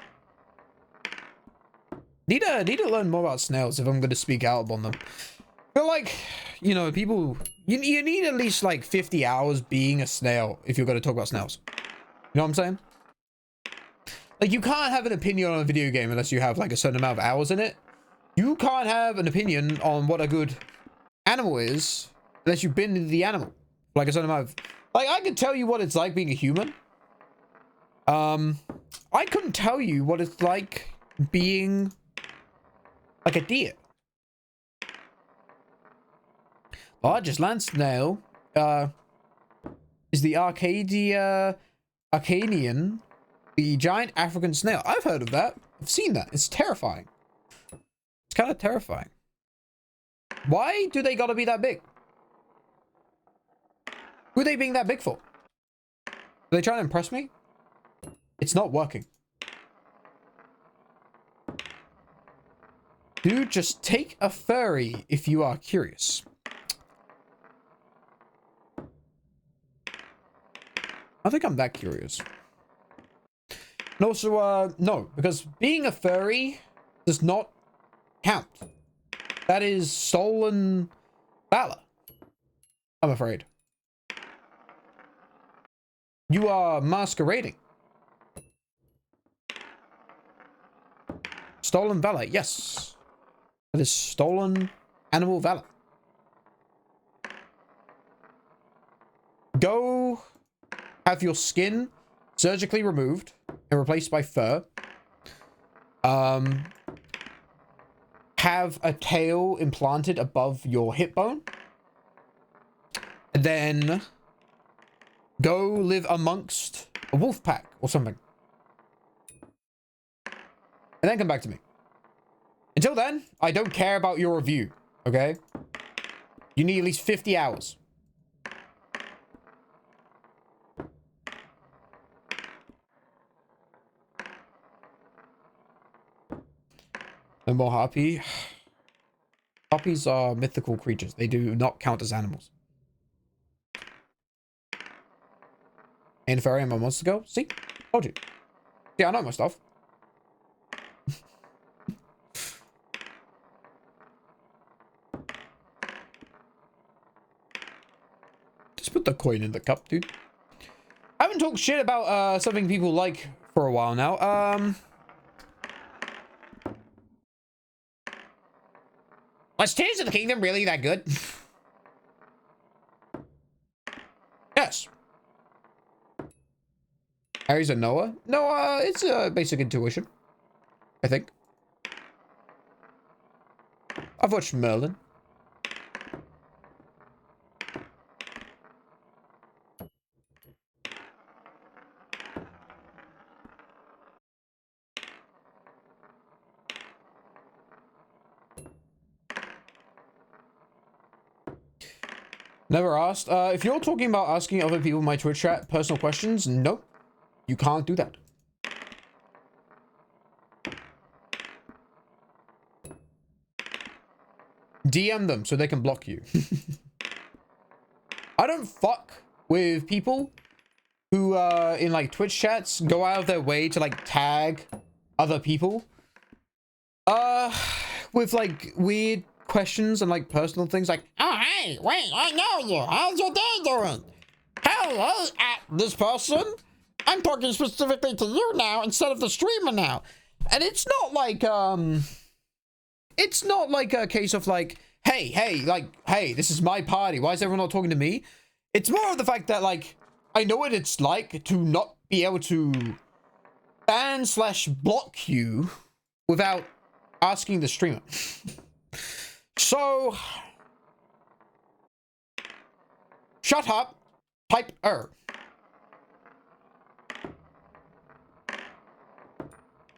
Need to learn more about snails if I'm going to speak out on them. I feel like, you know, people, you need at least like 50 hours being a snail if you're going to talk about snails. You know what I'm saying? Like, you can't have an opinion on a video game unless you have like a certain amount of hours in it. You can't have an opinion on what a good animal is unless you've been in the animal. Like a certain amount of... Like, I could tell you what it's like being a human. I couldn't tell you what it's like being like a deer. Largest land snail is the Arcadian, the giant African snail. I've heard of that. I've seen that. It's terrifying. It's kind of terrifying. Why do they gotta be that big? Who are they being that big for? Are they trying to impress me? It's not working. Dude, just take a furry if you are curious. I think I'm that curious. And also, no, because being a furry does not count. That is stolen valor, I'm afraid. You are masquerading. Stolen valor, yes. That is stolen animal valor. Go have your skin surgically removed and replaced by fur. Have a tail implanted above your hip bone. And then go live amongst a wolf pack or something. And then come back to me. Until then, I don't care about your review, okay? You need at least 50 hours. No more harpy. Harpies are mythical creatures. They do not count as animals. And fairy and my monster girl. See? Told you. Yeah, I know my stuff. Just put the coin in the cup, dude. I haven't talked shit about something people like for a while now. Was Tears of the Kingdom really that good? Yes. Harry's a Noah? No, it's a basic intuition. I think. I've watched Merlin. Never asked. If you're talking about asking other people in my Twitch chat personal questions, nope. You can't do that. DM them so they can block you. I don't fuck with people who, in like Twitch chats, go out of their way to like tag other people. With like weird questions and like personal things like, oh, hey, wait, I know you. How's your day doing? Hello, at this person. I'm talking specifically to you now instead of the streamer now. And it's not like a case of like, hey, this is my party. Why is everyone not talking to me? It's more of the fact that like, I know what it's like to not be able to ban/block you without asking the streamer. So, shut up, type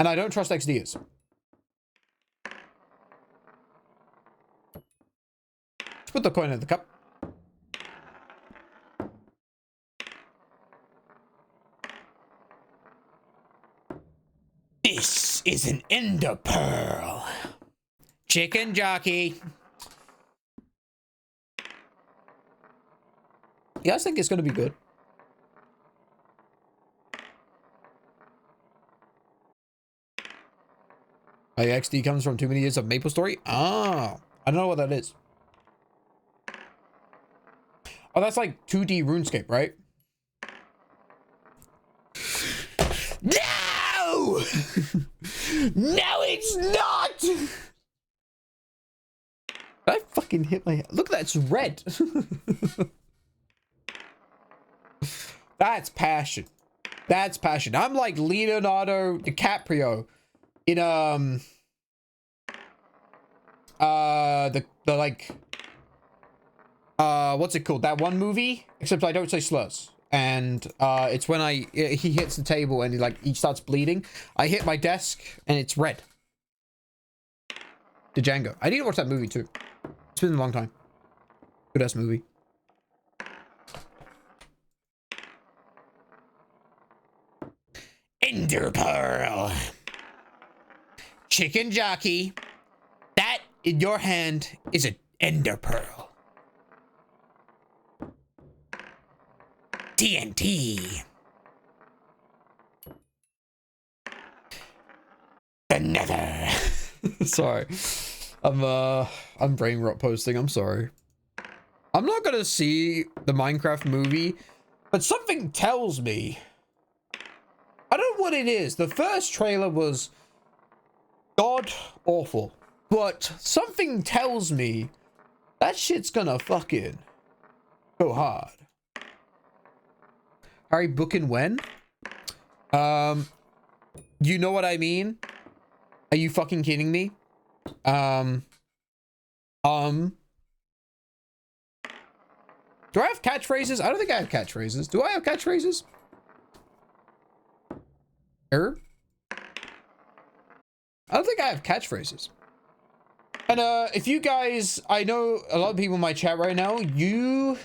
And I don't trust XDs. Let's put the coin in the cup. This is an ender pearl. Chicken jockey. You guys think it's gonna be good? XD comes from too many years of Maple Story? Oh, I don't know what that is. Oh, that's like 2D RuneScape, right? No! No, it's not! Did I fucking hit my head? Look, that's red. That's passion. That's passion. I'm like Leonardo DiCaprio in what's it called? That one movie? Except I don't say slurs. And it's when he hits the table and he starts bleeding. I hit my desk and it's red. Django. I need to watch that movie too. It's been a long time. Good ass movie. Ender pearl. Chicken jockey. That in your hand is an ender pearl. TNT. The nether. Sorry. I'm brain rot posting. I'm sorry. I'm not gonna see the Minecraft movie, but something tells me. I don't know what it is. The first trailer was god awful, but something tells me that shit's gonna fucking go hard. HarryBook and when? You know what I mean? Are you fucking kidding me? Do I have catchphrases? I don't think I have catchphrases. Do I have catchphrases? Error? I don't think I have catchphrases. And if you guys, I know a lot of people in my chat right now, you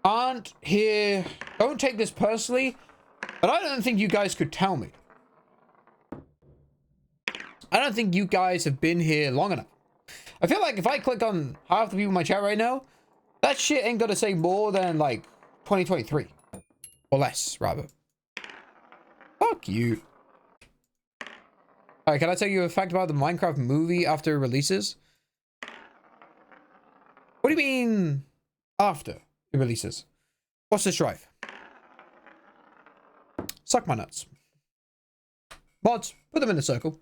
aren't here. Don't take this personally, but I don't think you guys could tell me. I don't think you guys have been here long enough. I feel like if I click on half the people in my chat right now, that shit ain't gonna say more than like 2023 or less, rather. Fuck you. Alright, can I tell you a fact about the Minecraft movie after it releases? What do you mean after it releases? What's this drive? Suck my nuts. Mods, put them in a circle.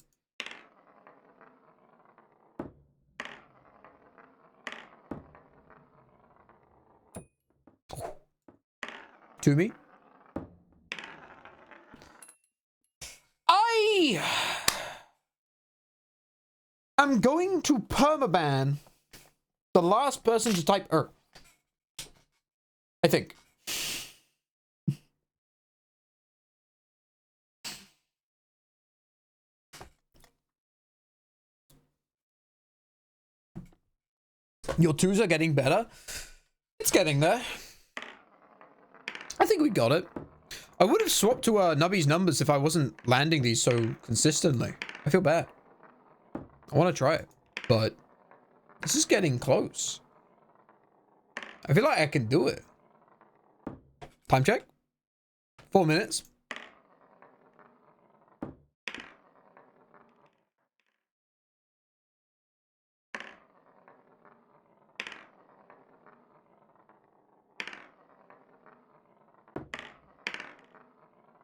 To me. I'm going to permaban the last person to type I think. Your twos are getting better. It's getting there. I think we got it. I would have swapped to Nubby's numbers if I wasn't landing these so consistently. I feel bad. I want to try it, but this is getting close. I feel like I can do it. Time check. 4 minutes.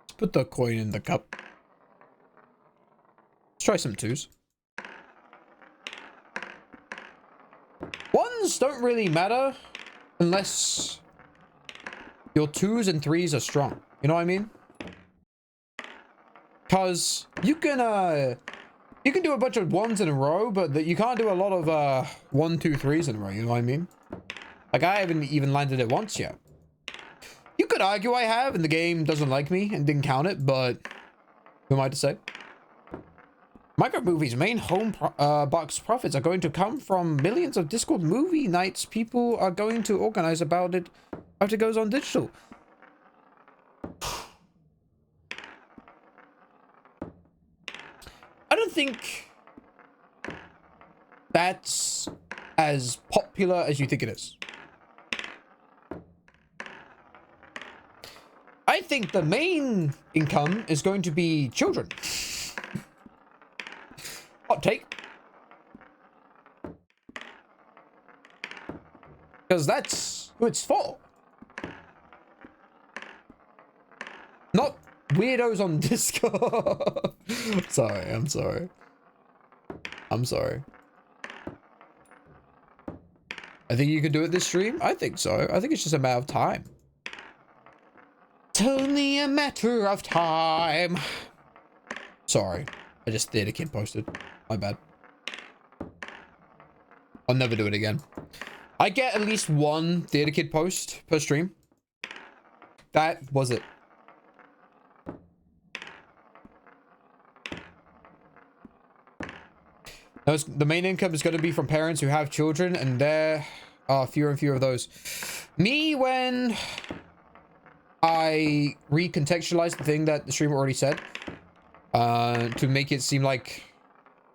Let's put the coin in the cup. Let's try some twos. Ones don't really matter unless your twos and threes are strong. You know what I mean? Because you can do a bunch of ones in a row, but you can't do a lot of 1, 2, 3s in a row. You know what I mean? Like, I haven't even landed it once yet. You could argue I have, and the game doesn't like me and didn't count it, but who am I to say? Micromovie's main home box profits are going to come from millions of Discord movie nights people are going to organize about it after it goes on digital. I don't think that's as popular as you think it is. I think the main income is going to be children. Hot take. Because that's who it's for. Not weirdos on Discord. Sorry, I'm sorry. I'm sorry. I think you can do it this stream. I think so. I think it's just a matter of time. It's only a matter of time. Sorry. I just theater kid posted. My bad. I'll never do it again. I get at least one theater kid post per stream. That was it. The main income is going to be from parents who have children, and there are fewer and fewer of those. Me, when I recontextualized the thing that the streamer already said, to make it seem like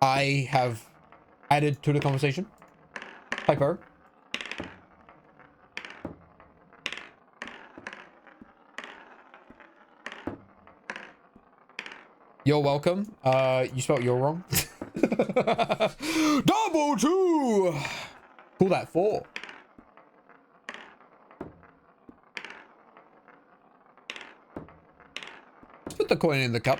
I have added to the conversation. Hyper. You're welcome. You spelled you're wrong. Double two. Call that 4. Let's put the coin in the cup.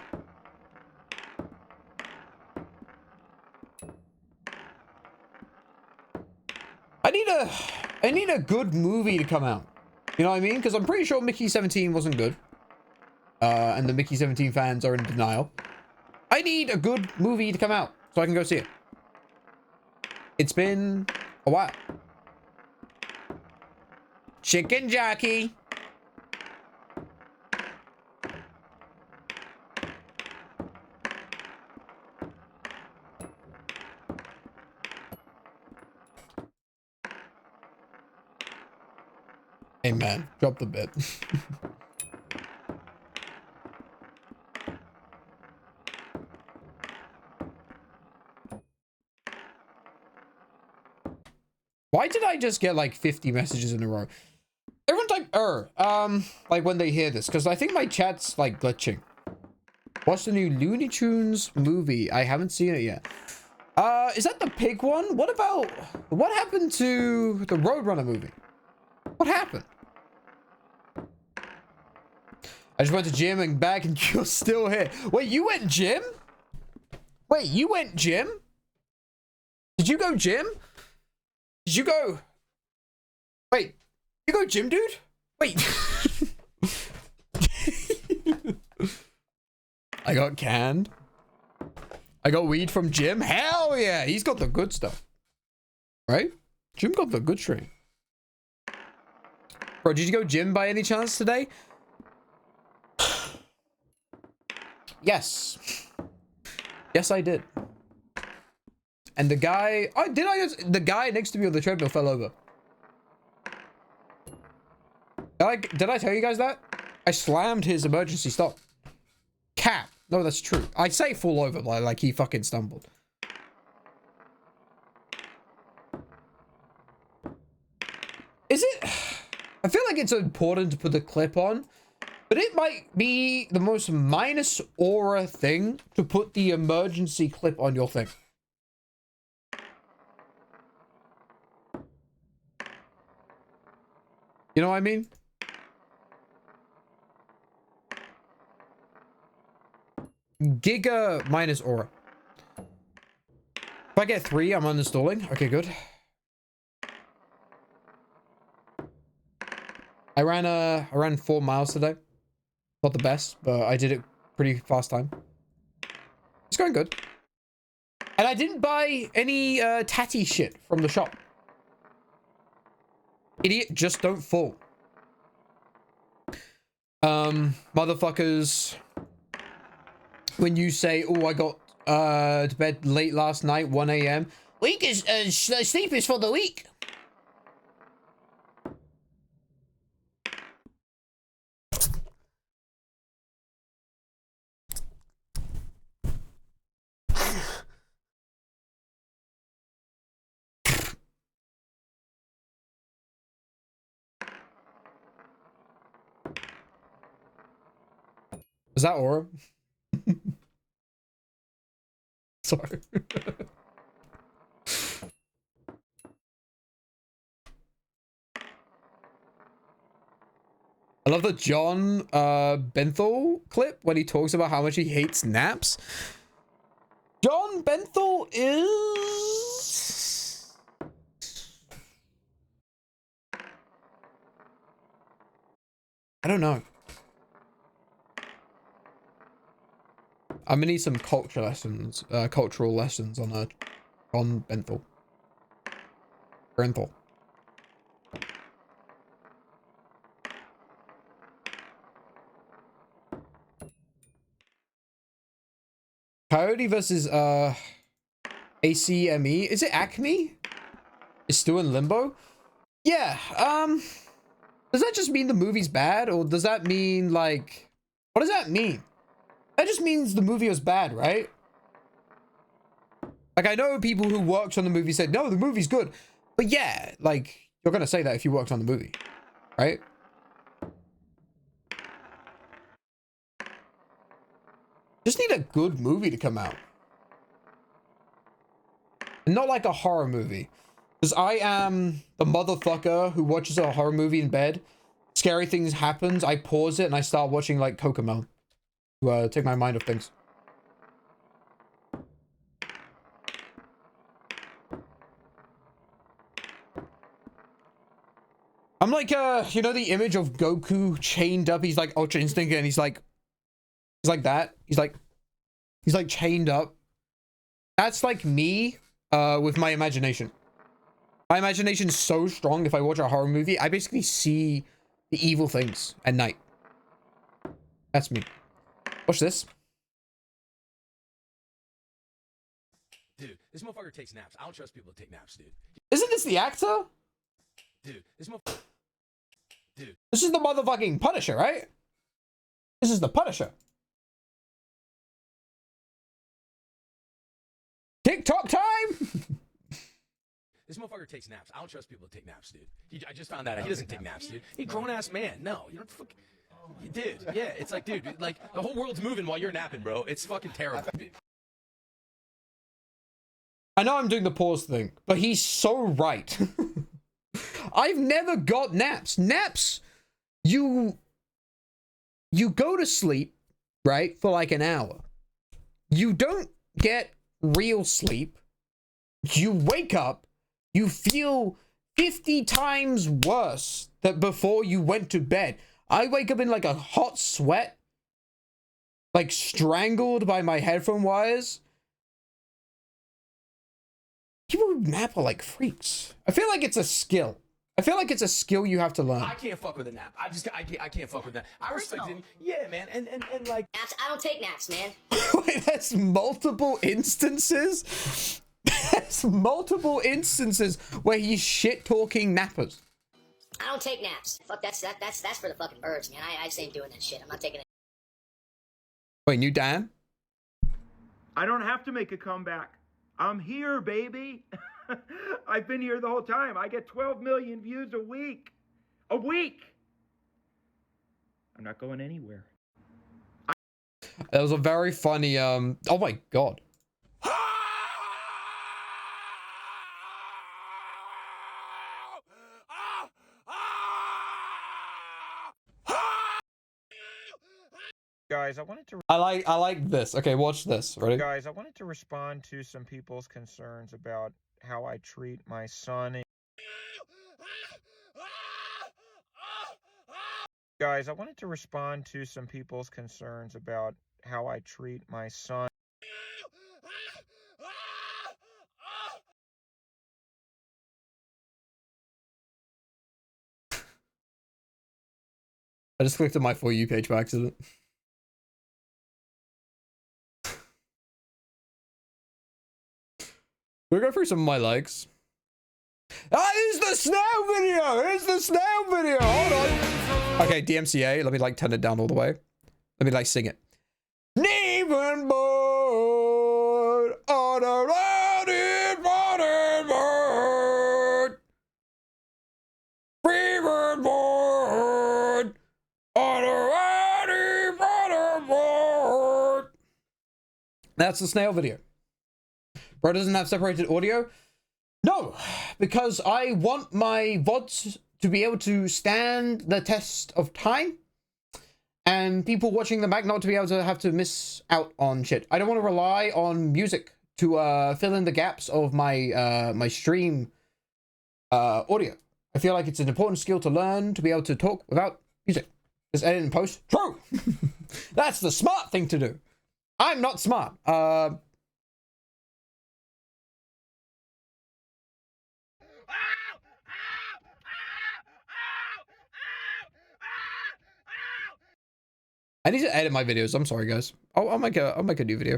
I need a good movie to come out. You know what I mean? Because I'm pretty sure Mickey 17 wasn't good. And the Mickey 17 fans are in denial. I need a good movie to come out so I can go see it. It's been a while. Chicken jockey. Hey man, drop the bit. Why did I just get like 50 messages in a row? Everyone type like when they hear this, because I think my chat's like glitching. Watch the new Looney Tunes movie. I haven't seen it yet. Is that the pig one? What happened to the Roadrunner movie? What happened? I just went to gym and back and you're still here. Wait, you went gym? Wait, you went gym? Did you go gym? Did you go? Wait, you go gym, dude? Wait. I got canned. I got weed from Jim. Hell yeah, he's got the good stuff. Right? Jim got the good strain. Bro, did you go gym by any chance today? Yes. Yes, I did. And the guy, the guy next to me on the treadmill fell over. Did I tell you guys that? I slammed his emergency stop. Cap. No, that's true. I say fall over, like he fucking stumbled. Is it? I feel like it's important to put the clip on, but it might be the most minus aura thing to put the emergency clip on your thing. You know what I mean? Giga minus aura. If I get 3, I'm uninstalling. Okay, good. I ran 4 miles today. Not the best, but I did it pretty fast time. It's going good. And I didn't buy any tatty shit from the shop. Idiot, just don't fall. Motherfuckers, when you say, oh, I got to bed late last night, 1 a.m. Week is sleep is for the weak. Is that aura? Sorry. I love the John Benthal clip when he talks about how much he hates naps. John Benthal is... I don't know. I'm gonna need some cultural lessons on Benthal. Benthal. Coyote versus ACME. Is it Acme? Is still in limbo? Yeah. Does that just mean the movie's bad, or does that mean like what does that mean? That just means the movie was bad, right? Like, I know people who worked on the movie said, no, the movie's good. But yeah, like, you're gonna say that if you worked on the movie, right? Just need a good movie to come out. And not like a horror movie. Because I am the motherfucker who watches a horror movie in bed. Scary things happens, I pause it, and I start watching, like, Kokomo. To take my mind off things. I'm like, you know the image of Goku chained up? He's like Ultra Instinct and he's like that. He's like chained up. That's like me, with my imagination. My imagination's so strong. If I watch a horror movie, I basically see the evil things at night. That's me. Watch this. Dude, this motherfucker takes naps. I don't trust people to take naps, dude. Isn't this the actor? Dude, this motherfucker. Dude. This is the motherfucking Punisher, right? This is the Punisher. TikTok time! This motherfucker takes naps. I don't trust people to take naps, dude. I just found that out. He doesn't take naps, dude. He's a grown-ass man. No, you don't fucking... Dude, yeah, it's like, dude, like, the whole world's moving while you're napping, bro. It's fucking terrible. I know I'm doing the pause thing, but he's so right. I've never got naps. Naps, you go to sleep, right, for like an hour. You don't get real sleep. You wake up, you feel 50 times worse than before you went to bed. I wake up in like a hot sweat, like strangled by my headphone wires. People who nap are like freaks. I feel like it's a skill. I feel like it's a skill you have to learn. I can't fuck with a nap. I can't fuck with that. I respect it. Yeah, man. And like naps. I don't take naps, man. Wait, that's multiple instances? There's multiple instances where he's shit-talking nappers. I don't take naps. Fuck, that's for the fucking birds, man. I just ain't doing that shit. I'm not taking it. Wait, new Dan? I don't have to make a comeback. I'm here, baby. I've been here the whole time. I get 12 million views a week. A week! I'm not going anywhere. That was a very funny, oh my god. Guys, I wanted to... I like this. Okay, watch this. Ready? Guys, I wanted to respond to some people's concerns about how I treat my son. Guys, I wanted to respond to some people's concerns about how I treat my son. I just clicked on my For You page by accident. We'll go through some of my likes. Ah, it's the snail video! It's the snail video! Hold on. Okay, DMCA. Let me like turn it down all the way. Let me like sing it. Neven board on a rounded water board. Fever board on a rounded water board. That's the snail video. Bro doesn't have separated audio? No, because I want my VODs to be able to stand the test of time and people watching them back not to be able to have to miss out on shit. I don't want to rely on music to fill in the gaps of my my stream audio. I feel like it's an important skill to learn to be able to talk without music. Just edit and post. True! That's the smart thing to do. I'm not smart. I need to edit my videos. I'm sorry, guys. I'll make a new video.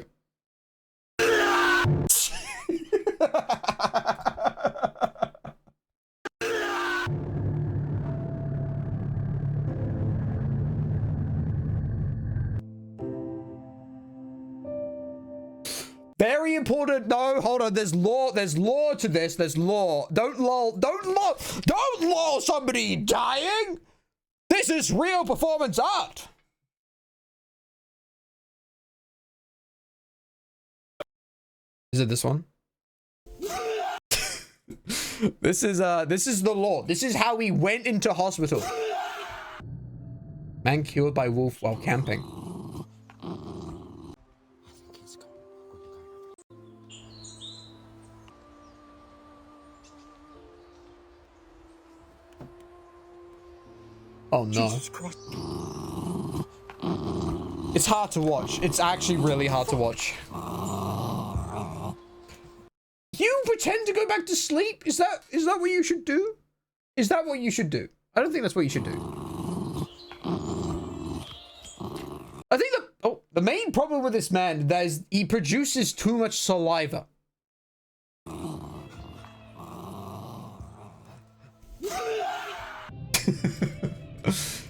Very important. No, hold on. There's law to this. There's law. Don't law somebody dying. This is real performance art. Is it this one? This is the law. This is how he went into hospital. Man killed by wolf while camping. Oh no. It's hard to watch. It's actually really hard to watch. You pretend to go back to sleep? Is that what you should do? Is that what you should do? I don't think that's what you should do. I think the main problem with this man is he produces too much saliva.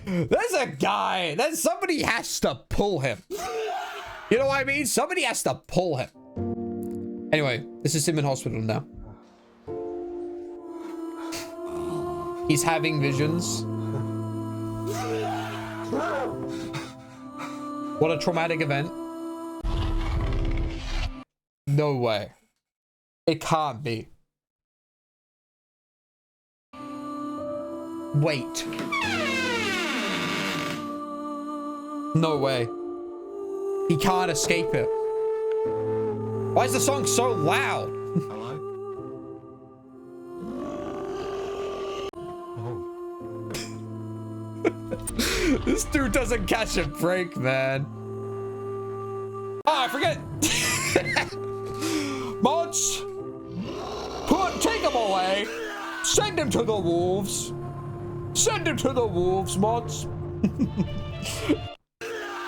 There's a guy. Then somebody has to pull him. You know what I mean? Somebody has to pull him. Anyway, this is him in hospital now. He's having visions. What a traumatic event. No way. It can't be. Wait. No way. He can't escape it. Why is the song so loud? Hello? This dude doesn't catch a break, man. Oh, I forget. Mods, take him away. Send him to the wolves. Send him to the wolves, mods.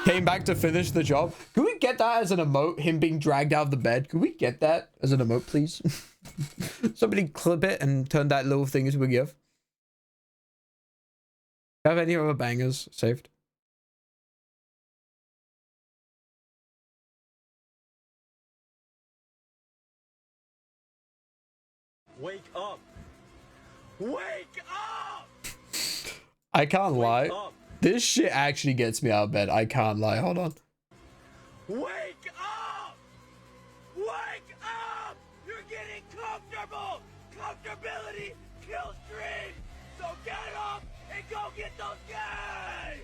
Came back to finish the job. Can we we get that as an emote? Him being dragged out of the bed? Can we get that as an emote, please? Somebody clip it and turn that little thing into a GIF. Do you have any other bangers saved? Wake up! Wake up! I can't lie. This shit actually gets me out of bed. I can't lie. Hold on. Wake up! Wake up! You're getting comfortable! Comfortability kills dreams! So get up and go get those guys!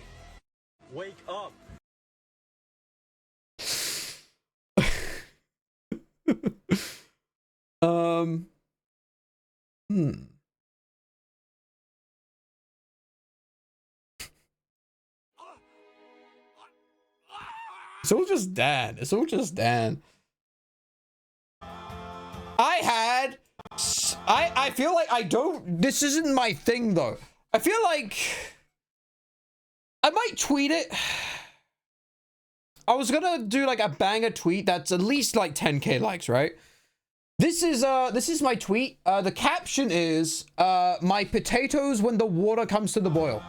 Wake up! It's all just Dan. It's all just Dan. I feel like I don't, this isn't my thing though. I feel like I might tweet it. I was gonna do like a banger tweet that's at least like 10k likes, right? This is my tweet. The caption is my potatoes when the water comes to the boil.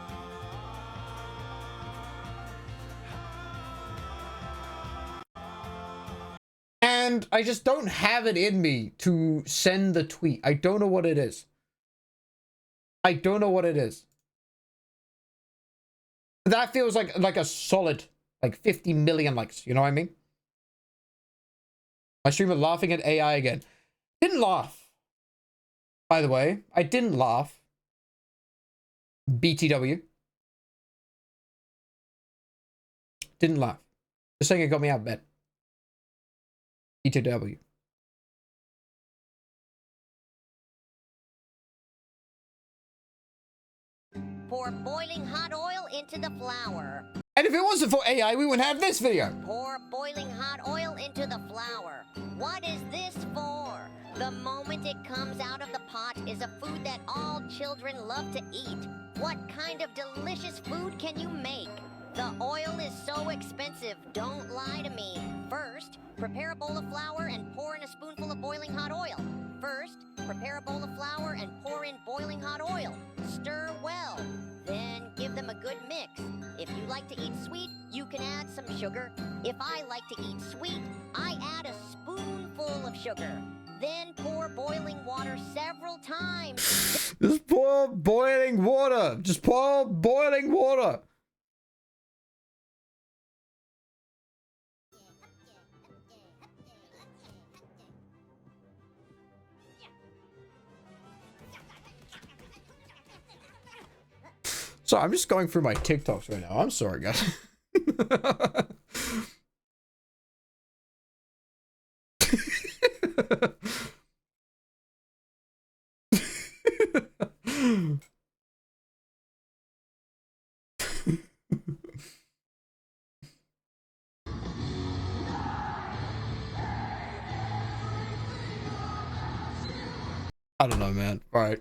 And I just don't have it in me to send the tweet. I don't know what it is. I don't know what it is. That feels like a solid like 50 million likes. You know what I mean? My streamer laughing at AI again. Didn't laugh. By the way, I didn't laugh. BTW. Didn't laugh. Just saying it got me out of bed. BTW. Pour boiling hot oil into the flour. And if it wasn't for AI, we wouldn't have this video. Pour boiling hot oil into the flour. What is this for? The moment it comes out of the pot is a food that all children love to eat. What kind of delicious food can you make? The oil is so expensive, don't lie to me. First, prepare a bowl of flour and pour in a spoonful of boiling hot oil. First, prepare a bowl of flour and pour in boiling hot oil. Stir well. Then give them a good mix. If you like to eat sweet, you can add some sugar. If I like to eat sweet, I add a spoonful of sugar. Then pour boiling water several times. Just pour boiling water. Just pour boiling water. So I'm just going through my TikToks right now. I'm sorry, guys. I don't know, man. All right.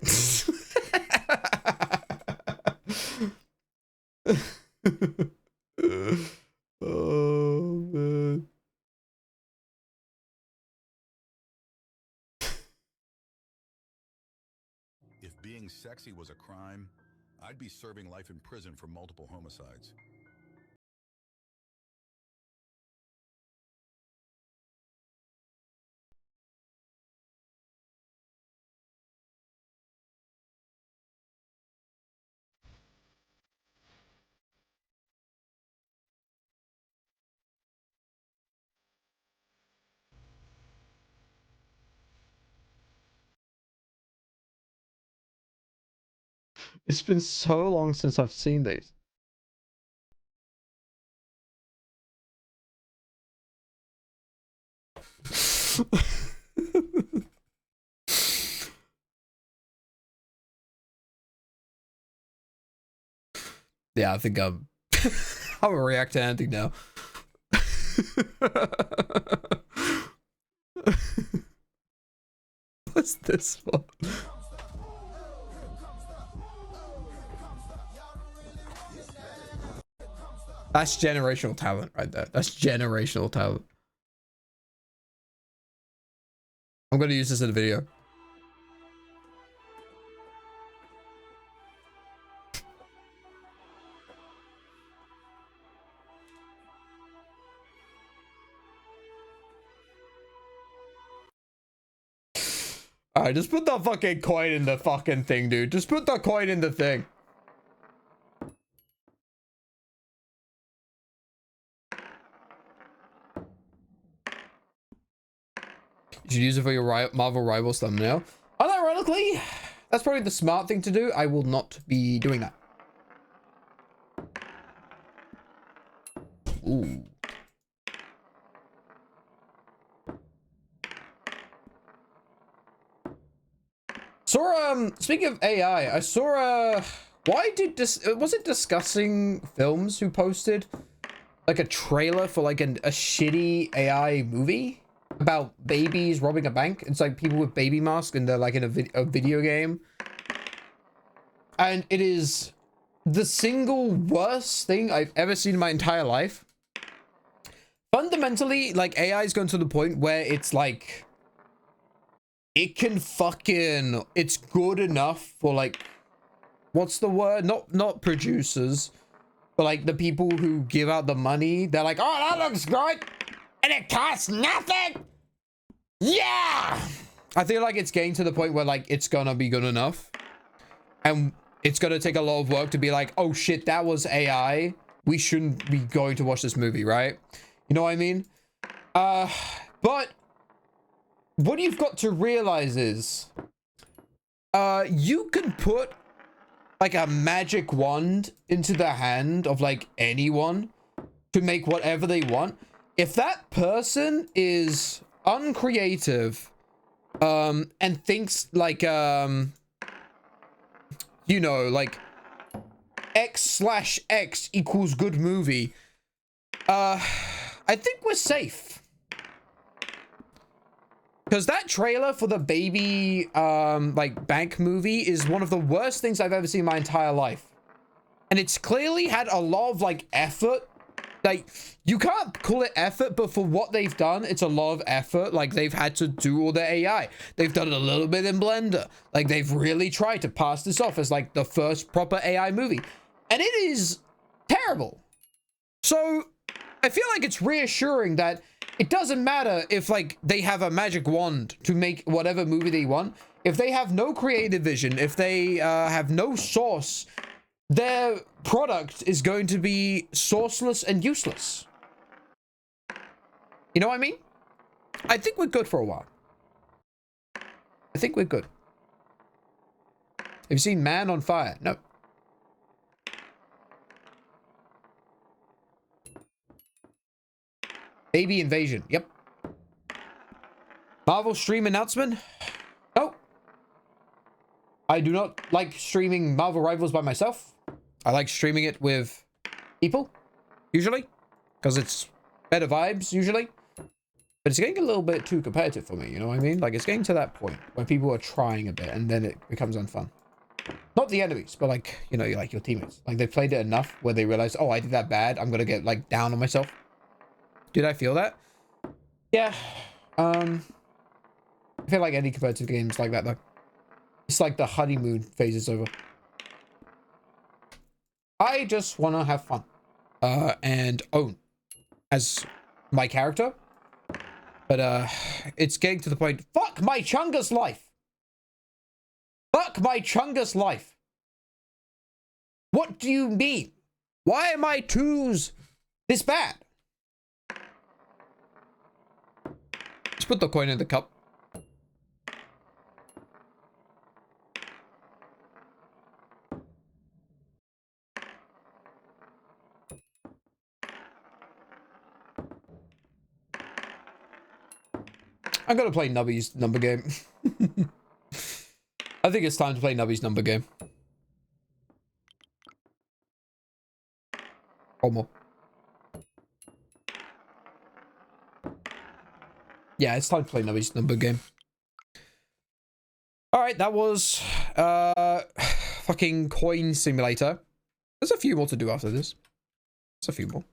Oh, man. If being sexy was a crime, I'd be serving life in prison for multiple homicides. It's been so long since I've seen these. Yeah, I think I'm I'm a react to anything now. What's this one? That's generational talent right there. That's generational talent. I'm going to use this in a video. Alright, just put the fucking coin in the fucking thing, dude. Just put the coin in the thing. You should use it for your Marvel Rivals thumbnail. Unironically, that's probably the smart thing to do. I will not be doing that. Ooh. Saw, speaking of AI, I saw, why did this, was it Discussing Films who posted like a trailer for like a shitty AI movie about babies robbing a bank? It's like people with baby masks and they're like in a video game. And it is the single worst thing I've ever seen in my entire life. Fundamentally, like AI is going to the point where it's like, it can fucking, it's good enough for like, what's the word? Not producers, but like the people who give out the money. They're like, oh, that looks good. And it costs nothing. Yeah. I feel like it's getting to the point where like, it's gonna be good enough. And it's gonna take a lot of work to be like, oh shit, that was AI. We shouldn't be going to watch this movie, right? You know what I mean? But what you've got to realize is, you can put like a magic wand into the hand of like anyone to make whatever they want. If that person is uncreative, and thinks like, you know, like X/X equals good movie, I think we're safe. Because that trailer for the baby, like, bank movie is one of the worst things I've ever seen in my entire life. And it's clearly had a lot of, like, effort. Like, you can't call it effort, but for what they've done, it's a lot of effort. Like, they've had to do all the AI. They've done it a little bit in Blender. Like, they've really tried to pass this off as, like, the first proper AI movie. And it is terrible. So, I feel like it's reassuring that it doesn't matter if, like, they have a magic wand to make whatever movie they want. If they have no creative vision, if they have no source, their product is going to be sourceless and useless. You know what I mean? I think we're good for a while. I think we're good. Have you seen Man on Fire? No. Baby Invasion. Yep. Marvel stream announcement? No. I do not like streaming Marvel Rivals by myself. I like streaming it with people, usually, because it's better vibes, usually. But it's getting a little bit too competitive for me, you know what I mean? Like, it's getting to that point where people are trying a bit, and then it becomes unfun. Not the enemies, but, like, you know, like your teammates. Like, they played it enough where they realize, oh, I did that bad. I'm gonna get, like, down on myself. Did I feel that? Yeah. I feel like any competitive games like that, though. It's like the honeymoon phase is over. I just want to have fun. And own as my character. But, it's getting to the point. Fuck my Chungus life! Fuck my Chungus life! What do you mean? Why am I twos this bad? Just put the coin in the cup. I'm gonna play Nubby's number game. I think it's time to play Nubby's number game. One more. Yeah, it's time to play Nubby's number game. Alright, that was fucking coin simulator. There's a few more to do after this. It's a few more.